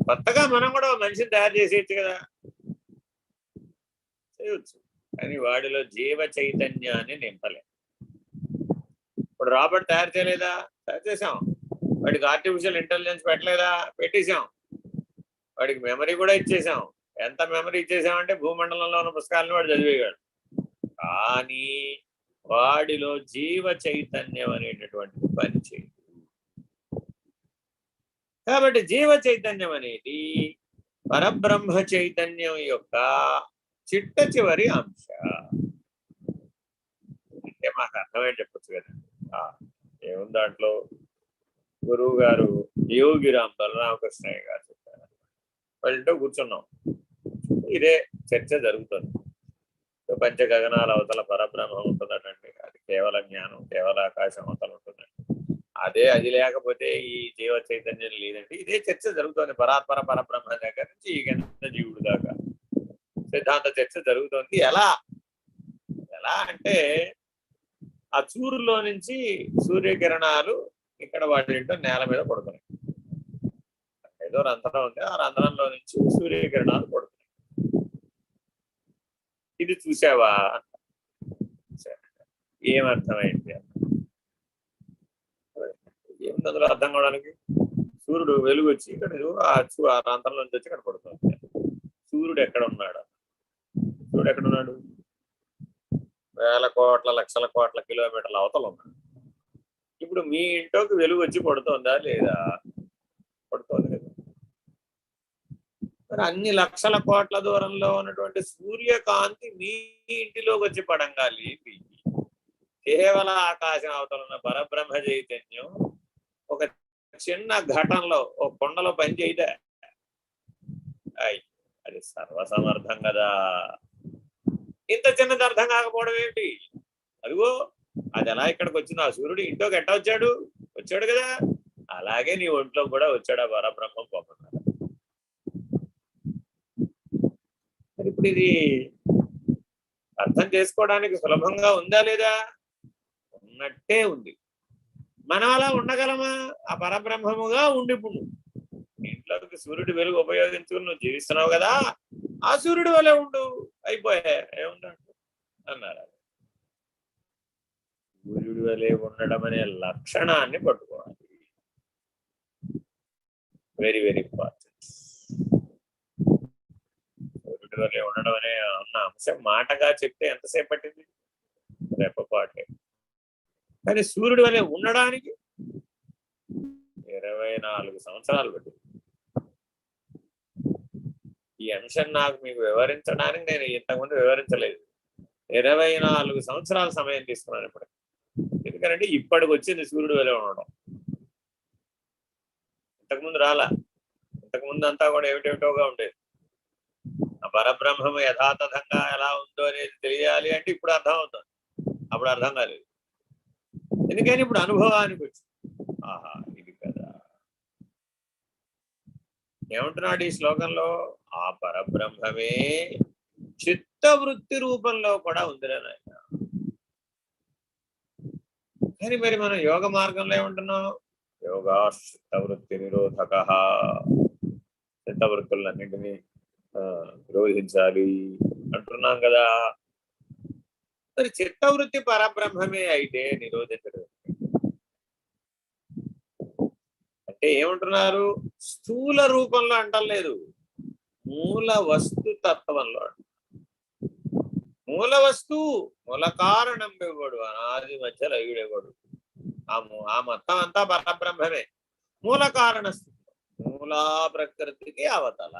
కొత్తగా మనం కూడా మనిషిని తయారు చేసేయచ్చు కదా. చేయవచ్చు, కానీ వాడిలో జీవ చైతన్యాన్ని నింపలే. ఇప్పుడు రాబర్ట్ తయారు చేయలేదా? తయారు చేసాం. వాడికి ఆర్టిఫిషియల్ ఇంటెలిజెన్స్ పెట్టలేదా? పెట్టేశాం. వాడికి మెమరీ కూడా ఇచ్చేసాం. ఎంత మెమరీ ఇచ్చేసామంటే భూమండలంలో ఉన్న పుస్తకాలను వాడు చదివేవాడు. కానీ వాడిలో జీవ చైతన్యం అనేటటువంటి పని చేయదు. కాబట్టి జీవ చైతన్యం అనేది పరబ్రహ్మ చైతన్యం యొక్క చిట్ట చివరి అంశ. అంటే మాకు అర్థమే చెప్పచ్చు కదండి. ఏముంది దాంట్లో? గురువు గారు యోగిరామ్ బలరామకృష్ణయ్య గారు చెప్పారు. వాళ్ళంటూ కూర్చున్నాం, ఇదే చర్చ జరుగుతుంది. పంచ గగనాల అవతల పరబ్రహ్మం ఉంటుందటండి, అది కేవల జ్ఞానం, కేవల ఆకాశం అవతల ఉంటుందండి. అది లేకపోతే ఈ జీవ చైతన్యం లేదండి. ఇదే చర్చ జరుగుతుంది పరాత్పర పరబ్రహ్మ దగ్గర నుంచి ఈ గణిత జీవుడు దాకా సిద్ధాంత చర్చ జరుగుతుంది. ఎలా అంటే ఆ చూరులో నుంచి సూర్యకిరణాలు ఇక్కడ వాళ్ళింటో నేల మీద పడుతున్నాయి. ఏదో రంధ్రం ఉంది, ఆ రంధ్రంలో నుంచి సూర్యకిరణాలు పడుతున్నాయి. ఇది చూసావా? ఏమర్థమైంది? ఏముంది అందులో అర్థం కావడానికి? సూర్యుడు వెలుగు వచ్చి ఇక్కడ ఆ ప్రాంతంలో నుంచి వచ్చి ఇక్కడ పడుతుంది. సూర్యుడు ఎక్కడ ఉన్నాడు? సూర్యుడు ఎక్కడున్నాడు? వేల కోట్ల లక్షల కోట్ల కిలోమీటర్ల అవతల ఉన్నాడు. ఇప్పుడు మీ ఇంట్లోకి వెలుగు వచ్చి పడుతుందా లేదా? పడుతోంది కదా. మరి అన్ని లక్షల కోట్ల దూరంలో ఉన్నటువంటి సూర్యకాంతి మీ ఇంటిలోకి వచ్చి పడంగా లేపి కేవల ఆకాశం అవతల ఉన్న పరబ్రహ్మ చైతన్యం ఒక చిన్న ఘటనలో ఒక కొండలో పనిచేయదా? అది సర్వసమర్థం కదా. ఇంత చిన్నది అర్థం కాకపోవడం ఏమిటి? అదిగో అది ఎలా ఇక్కడికి వచ్చింది? ఆ సూర్యుడు ఇంట్లోకి ఎట్ట వచ్చాడు? వచ్చాడు కదా. అలాగే నీ ఒంట్లో కూడా వచ్చాడు ఆ పరబ్రహ్మం పోకుండా. ఇప్పుడు ఇది అర్థం చేసుకోవడానికి సులభంగా ఉందా లేదా? ఉన్నట్టే ఉంది. మనం అలా ఉండగలమా? ఆ పరబ్రహ్మముగా ఉండి ఇప్పుడు ఇంట్లోకి సూర్యుడి వెలుగు ఉపయోగించుకుని నువ్వు జీవిస్తున్నావు కదా, ఆ సూర్యుడి వల్లే ఉండు, అయిపోయా ఏముంటాడు అన్నారు. సూర్యుడి వలె ఉండడం అనే లక్షణాన్ని పట్టుకోవాలి. Very very important. సూర్యుడి వలె ఉండడం అనే అన్న అంశం మాటగా చెప్తే ఎంతసేపు పట్టింది? రెప్పపాటే. కానీ సూర్యుడి వలె ఉండడానికి 24 సంవత్సరాలు పట్టింది. ఈ అంశం నాకు మీకు వివరించడానికి నేను ఇంతకుముందు వివరించలేదు. 24 సంవత్సరాల సమయం తీసుకున్నాను ఇప్పుడు. ఎందుకంటే ఇప్పటికి వచ్చింది సూర్యుడు వలె ఉండడం. ఇంతకుముందు రాలా. ఇంతకుముందు అంతా కూడా ఏమిటేమిటోగా ఉండేది. ఆ పరబ్రహ్మము యథాతథంగా ఎలా ఉందో అనేది తెలియాలి అంటే ఇప్పుడు అర్థం అవుతుంది. అప్పుడు అర్థం కాలేదు. ఎందుకని ఇప్పుడు అనుభవానికి వచ్చింది. ఆహా, ఇది కదా. ఏమంటున్నాడు ఈ శ్లోకంలో? ఆ పరబ్రహ్మమే చిత్తవృత్తి రూపంలో కూడా ఉందిరా నాయన. కానీ మరి మనం యోగ మార్గంలో ఏమంటున్నాం? యోగా చిత్తవృత్తి నిరోధక. చిత్తవృత్తులన్నింటినీ నిరోధించాలి అంటున్నాం కదా. మరి చిత్తవృత్తి పరబ్రహ్మమే అయితే నిరోధించడం అంటే ఏమంటున్నారు? స్థూల రూపంలో అంటలేదు, మూల వస్తు తత్వంలో. మూల వస్తువు, మూల కారణం ఇవ్వడు, అనాది మధ్యలో ఇవిడెవడు. ఆ మొత్తం అంతా పరబ్రహ్మమే. మూల కారణ స్థితి, మూలా ప్రకృతికి అవతల.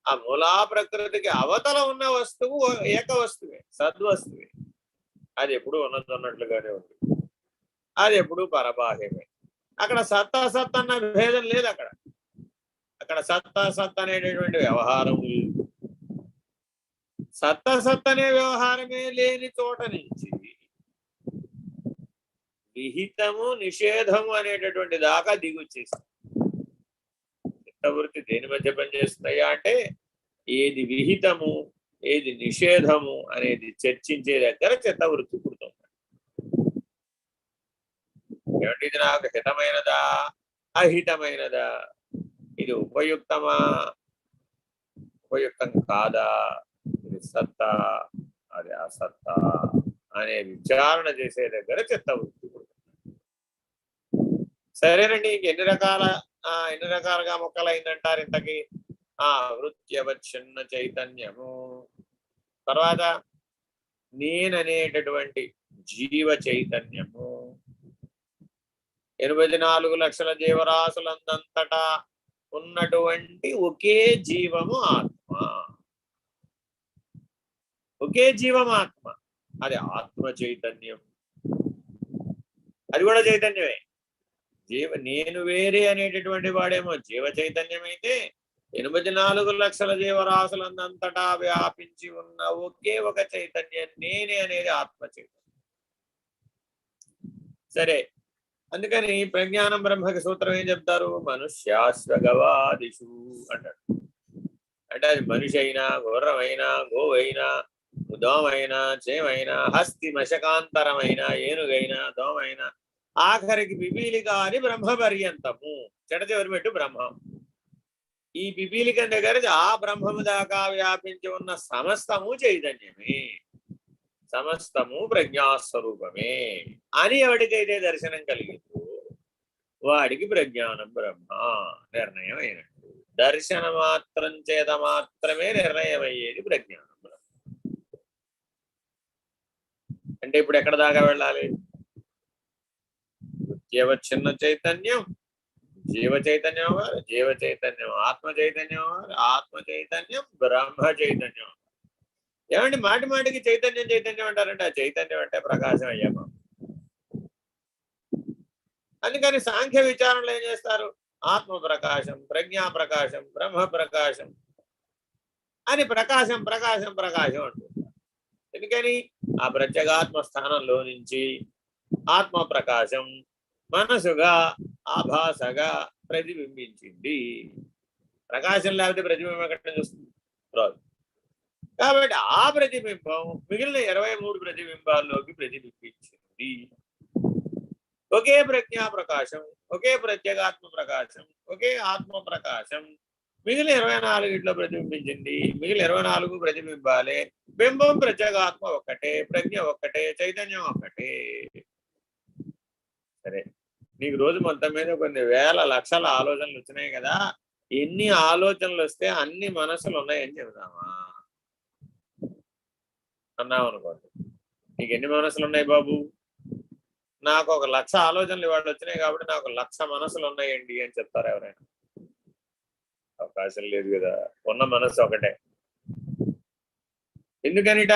ఆ మూలా ప్రకృతికి అవతల ఉన్న వస్తువు ఏక వస్తువే, సద్వస్తువే. అది ఎప్పుడు ఉన్నట్లుగానే ఉంది. అది ఎప్పుడు పరబాహ్యమే. అక్కడ సత్తా సత్ అన్న భేదం లేదు. అక్కడ సత్తా సత్ అనేటటువంటి వ్యవహారం లేదు. సత్తా సత్ అనే వ్యవహారమే లేని చోట నుంచి విహితము నిషేధము అనేటటువంటి దాకా దిగొచ్చేసింది. చిత్తవృత్తి దేని మధ్య పనిచేస్తున్నాయా అంటే ఏది విహితము ఏది నిషేధము అనేది చర్చించే దగ్గర చిత్తవృత్తి పుడుతుంది. ఏమంటే ఇది నాకు హితమైనదా అహితమైనదా, ఇది ఉపయుక్తమా ఉపయుక్తం కాదా, ఇది సత్తా అది అసత్తా అనే విచారణ చేసే దగ్గర చిత్తవృత్తి పుడుతుంది. సరేనండి, ఎన్ని రకాలుగా మొక్కలైందంటారు ఇంతకి? వృత్యవచ్ఛిన్న చైతన్యము. తర్వాత నేననేటటువంటి జీవ చైతన్యము. 84 లక్షల జీవరాశులందంతటా ఉన్నటువంటి ఒకే జీవము ఆత్మ. ఒకే జీవం ఆత్మ. అది ఆత్మ చైతన్యం. అది కూడా చైతన్యమే. నేను వేరే అనేటటువంటి వాడేమో జీవ చైతన్యం అయితే 84 లక్షల జీవరాశులందంతటా వ్యాపించి ఉన్న ఒకే ఒక చైతన్యం నేనే అనేది ఆత్మ చైతన్యం. సరే, అందుకని ప్రజ్ఞానం బ్రహ్మకి సూత్రం ఏం చెప్తారు? మనుష్యాశ్వగవాదిషు అంటాడు. అంటే అది మనిషి అయినా, గుర్రమైనా, గోవైనా, దోమైనా, చేమైనా, హస్తి మశకాంతరమైన, ఏనుగైనా, దోమైనా, ఆఖరికి పిపీలిక అని బ్రహ్మ పర్యంతము. చెడచివరి పెట్టు బ్రహ్మం. ఈ పిపీలిక దగ్గర ఆ బ్రహ్మము దాకా వ్యాపించి ఉన్న సమస్తము చైతన్యమే. సమస్తము ప్రజ్ఞాస్వరూపమే అని ఎవడికైతే దర్శనం కలిగిందో వాడికి ప్రజ్ఞానం బ్రహ్మ నిర్ణయం అయినట్టు. దర్శన మాత్రం చేత మాత్రమే నిర్ణయం అయ్యేది ప్రజ్ఞానం బ్రహ్మ. అంటే ఇప్పుడు ఎక్కడ దాకా వెళ్ళాలి? చిన్న చైతన్యం జీవ చైతన్యం అవ్వాలి, జీవ చైతన్యం ఆత్మ చైతన్యం అవ్వాలి, ఆత్మ చైతన్యం బ్రహ్మ చైతన్యం. ఏమంటే మాటి మాటికి చైతన్యం చైతన్యం అంటారంటే ఆ చైతన్యం అంటే ప్రకాశం అయ్యామా. అందుకని సాంఖ్య విచారణలో ఏం చేస్తారు? ఆత్మ ప్రకాశం, ప్రజ్ఞా ప్రకాశం, బ్రహ్మ ప్రకాశం అని ప్రకాశం ప్రకాశం ప్రకాశం అంటున్నారు. ఎందుకని ఆ ప్రత్యేగాత్మ స్థానంలో నుంచి ఆత్మ ప్రకాశం మనసుగా ఆభాసగా ప్రతిబింబించింది. ప్రకాశం లేకపోతే ప్రతిబింబం ఎక్కడ చూస్తుంది? రాదు. కాబట్టి ఆ ప్రతిబింబం మిగిలిన 23 ప్రతిబింబాల్లోకి ప్రతిబింబించింది. ఒకే ప్రజ్ఞా ప్రకాశం, ఒకే ప్రత్యేగాత్మ ప్రకాశం, ఒకే ఆత్మ ప్రకాశం మిగిలిన 24 ప్రతిబింబించింది. మిగిలిన 24 ప్రతిబింబాలే. బింబం ప్రత్యేగాత్మ ఒక్కటే, ప్రజ్ఞ ఒక్కటే, చైతన్యం ఒక్కటే. సరే, నీకు రోజు మొత్తం మీద కొన్ని వేల లక్షల ఆలోచనలు వచ్చినాయి కదా. ఎన్ని ఆలోచనలు వస్తే అన్ని మనసులు ఉన్నాయని చెబుదామా అన్నావు అనుకోండి. నీకు ఎన్ని మనసులు ఉన్నాయి బాబు? నాకు 1,00,000 ఆలోచనలు ఇవాళ వచ్చినాయి కాబట్టి నాకు 1,00,000 మనసులు ఉన్నాయండి అని చెప్తారు ఎవరైనా? అవకాశం లేదు కదా. ఉన్న మనసు ఒకటే. ఎందుకనిట?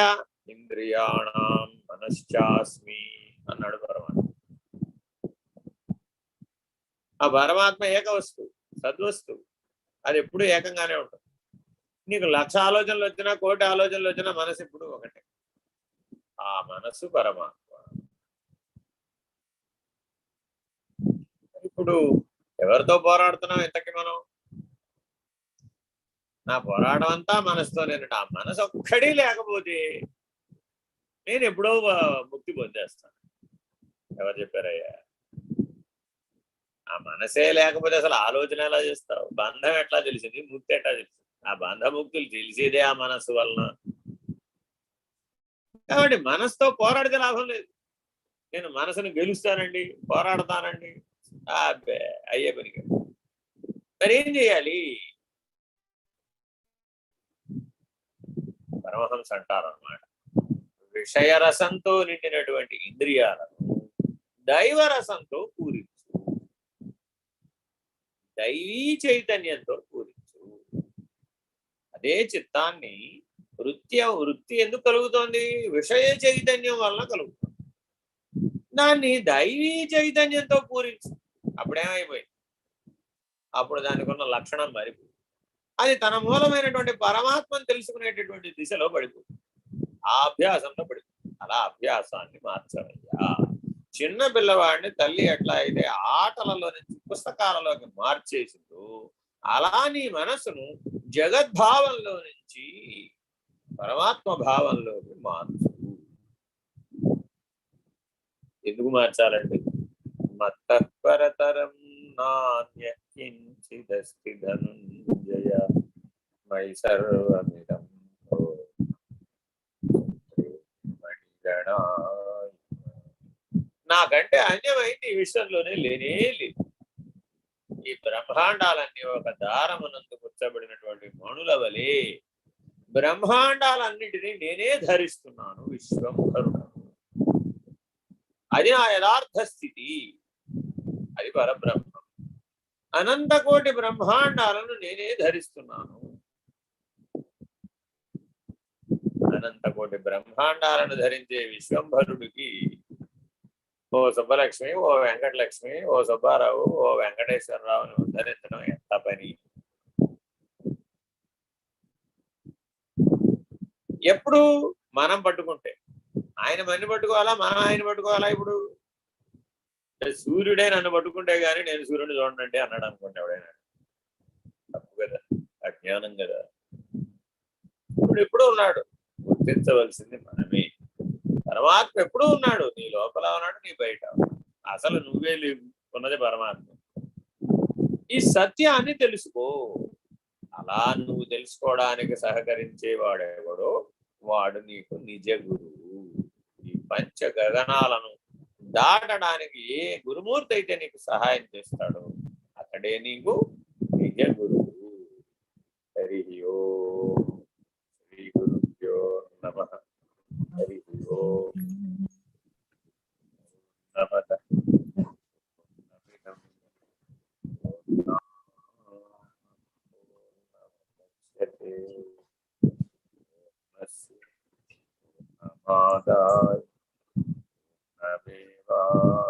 ఇంద్రియాణం మనశ్చాస్మి అన్నాడు పరమాత్మ. ఆ పరమాత్మ ఏక వస్తువు, సద్వస్తువు. అది ఎప్పుడు ఏకంగానే ఉంటుంది. నీకు 1,00,000 ఆలోచనలు వచ్చినా, 1,00,00,000 ఆలోచనలు వచ్చినా మనసు ఎప్పుడు ఒకటే. ఆ మనసు పరమాత్మ. ఇప్పుడు ఎవరితో పోరాడుతున్నాం ఇంతకి మనం? నా పోరాటం అంతా మనసుతో. నేను ఆ మనసు ఒక్కడి లేకపోతే నేను ఎప్పుడో ముక్తి పొందేస్తాను. ఎవరు చెప్పారయ్యా? ఆ మనసే లేకపోతే అసలు ఆలోచన ఎలా చేస్తావు? బంధం ఎట్లా తెలిసింది? ముక్తి ఎట్లా తెలిసింది? ఆ బంధముక్తులు తెలిసేదే ఆ మనస్సు వలన. కాబట్టి మనసుతో పోరాడితే లాభం లేదు. నేను మనసును గెలుస్తానండి, పోరాడతానండి, అబ్బే అయ్యే పనికి. మరి ఏం చేయాలి? పరమహంస అంటారు అన్నమాట, విషయరసంతో నిండినటువంటి ఇంద్రియాలను దైవరసంతో పూరించు, దైవీ చైతన్యంతో పూరించు. అదే చిత్తాన్ని వృత్తి ఎందుకు కలుగుతోంది? విషయ చైతన్యం వలన కలుగుతుంది. దాన్ని దైవీ చైతన్యంతో పూరించు. అప్పుడేమైపోయింది? అప్పుడు దానికి ఉన్న లక్షణం మారిపోయింది. అది తన మూలమైనటువంటి పరమాత్మను తెలుసుకునేటటువంటి దిశలో పడిపోతుంది. ఆ అభ్యాసంలో పడిపోతుంది. అలా అభ్యాసాన్ని మార్చవయ్యా. చిన్న పిల్లవాడిని తల్లి ఎట్లా అయితే ఆటలలో నుంచి పుస్తకాలలోకి మార్చేసిందో అలా నీ మనసును జగద్భావంలో నుంచి పరమాత్మ భావంలోకి మార్చు. ఎందుకు మార్చాలండి? మత్తపరతరం నాణ్య కించిదస్తి ధనుంజయ మై సర్వమిదం నాకంటే అన్యమైంది ఈ విషయంలోనే లేనే లేదు. ఈ బ్రహ్మాండాలన్నీ ఒక దారమునందు కూర్చబడినటువంటి మణుల వలె బ్రహ్మాండాలన్నిటినీ నేనే ధరిస్తున్నాను. విశ్వం కరుణము. అది నా యథార్థ స్థితి. అది పరబ్రహ్మం. అనంతకోటి బ్రహ్మాండాలను నేనే ధరిస్తున్నాను. అనంతకోటి బ్రహ్మాండాలను ధరించే విశ్వంభరుడికి ఓ సుబ్బలక్ష్మి, ఓ వెంకటలక్ష్మి, ఓ సుబ్బారావు, ఓ వెంకటేశ్వరరావుని ఉద్ధరించడం ఎంత పని? ఎప్పుడు మనం పట్టుకుంటే ఆయన మన్ని పట్టుకోవాలా, మనం ఆయన పట్టుకోవాలా? ఇప్పుడు సూర్యుడే నన్ను పట్టుకుంటే గానీ నేను సూర్యుడిని చూడండి అన్నాడు అనుకోండి ఎవడైనా. తప్పు కదా, అజ్ఞానం కదా. ఇప్పుడు ఎప్పుడు ఉన్నాడు, గుర్తించవలసింది మనమే. పరమాత్మ ఎప్పుడూ ఉన్నాడు. నీ లోపల ఉన్నాడు, నీ బయట. అసలు నువ్వే లేవు, ఉన్నది పరమాత్మ. ఈ సత్యాన్ని తెలుసుకో. అలా నువ్వు తెలుసుకోవడానికి సహకరించేవాడెవడో వాడు నీకు నిజ గురువు. పంచ గగనాలను దాటడానికి ఏ గురుమూర్తి అయితే నీకు సహాయం చేస్తాడో అతడే నీకు నిజ గురువు. హరి ఓం. శ్రీ గురుభ్యో నమః. హరి ఓం. నమః. నమః.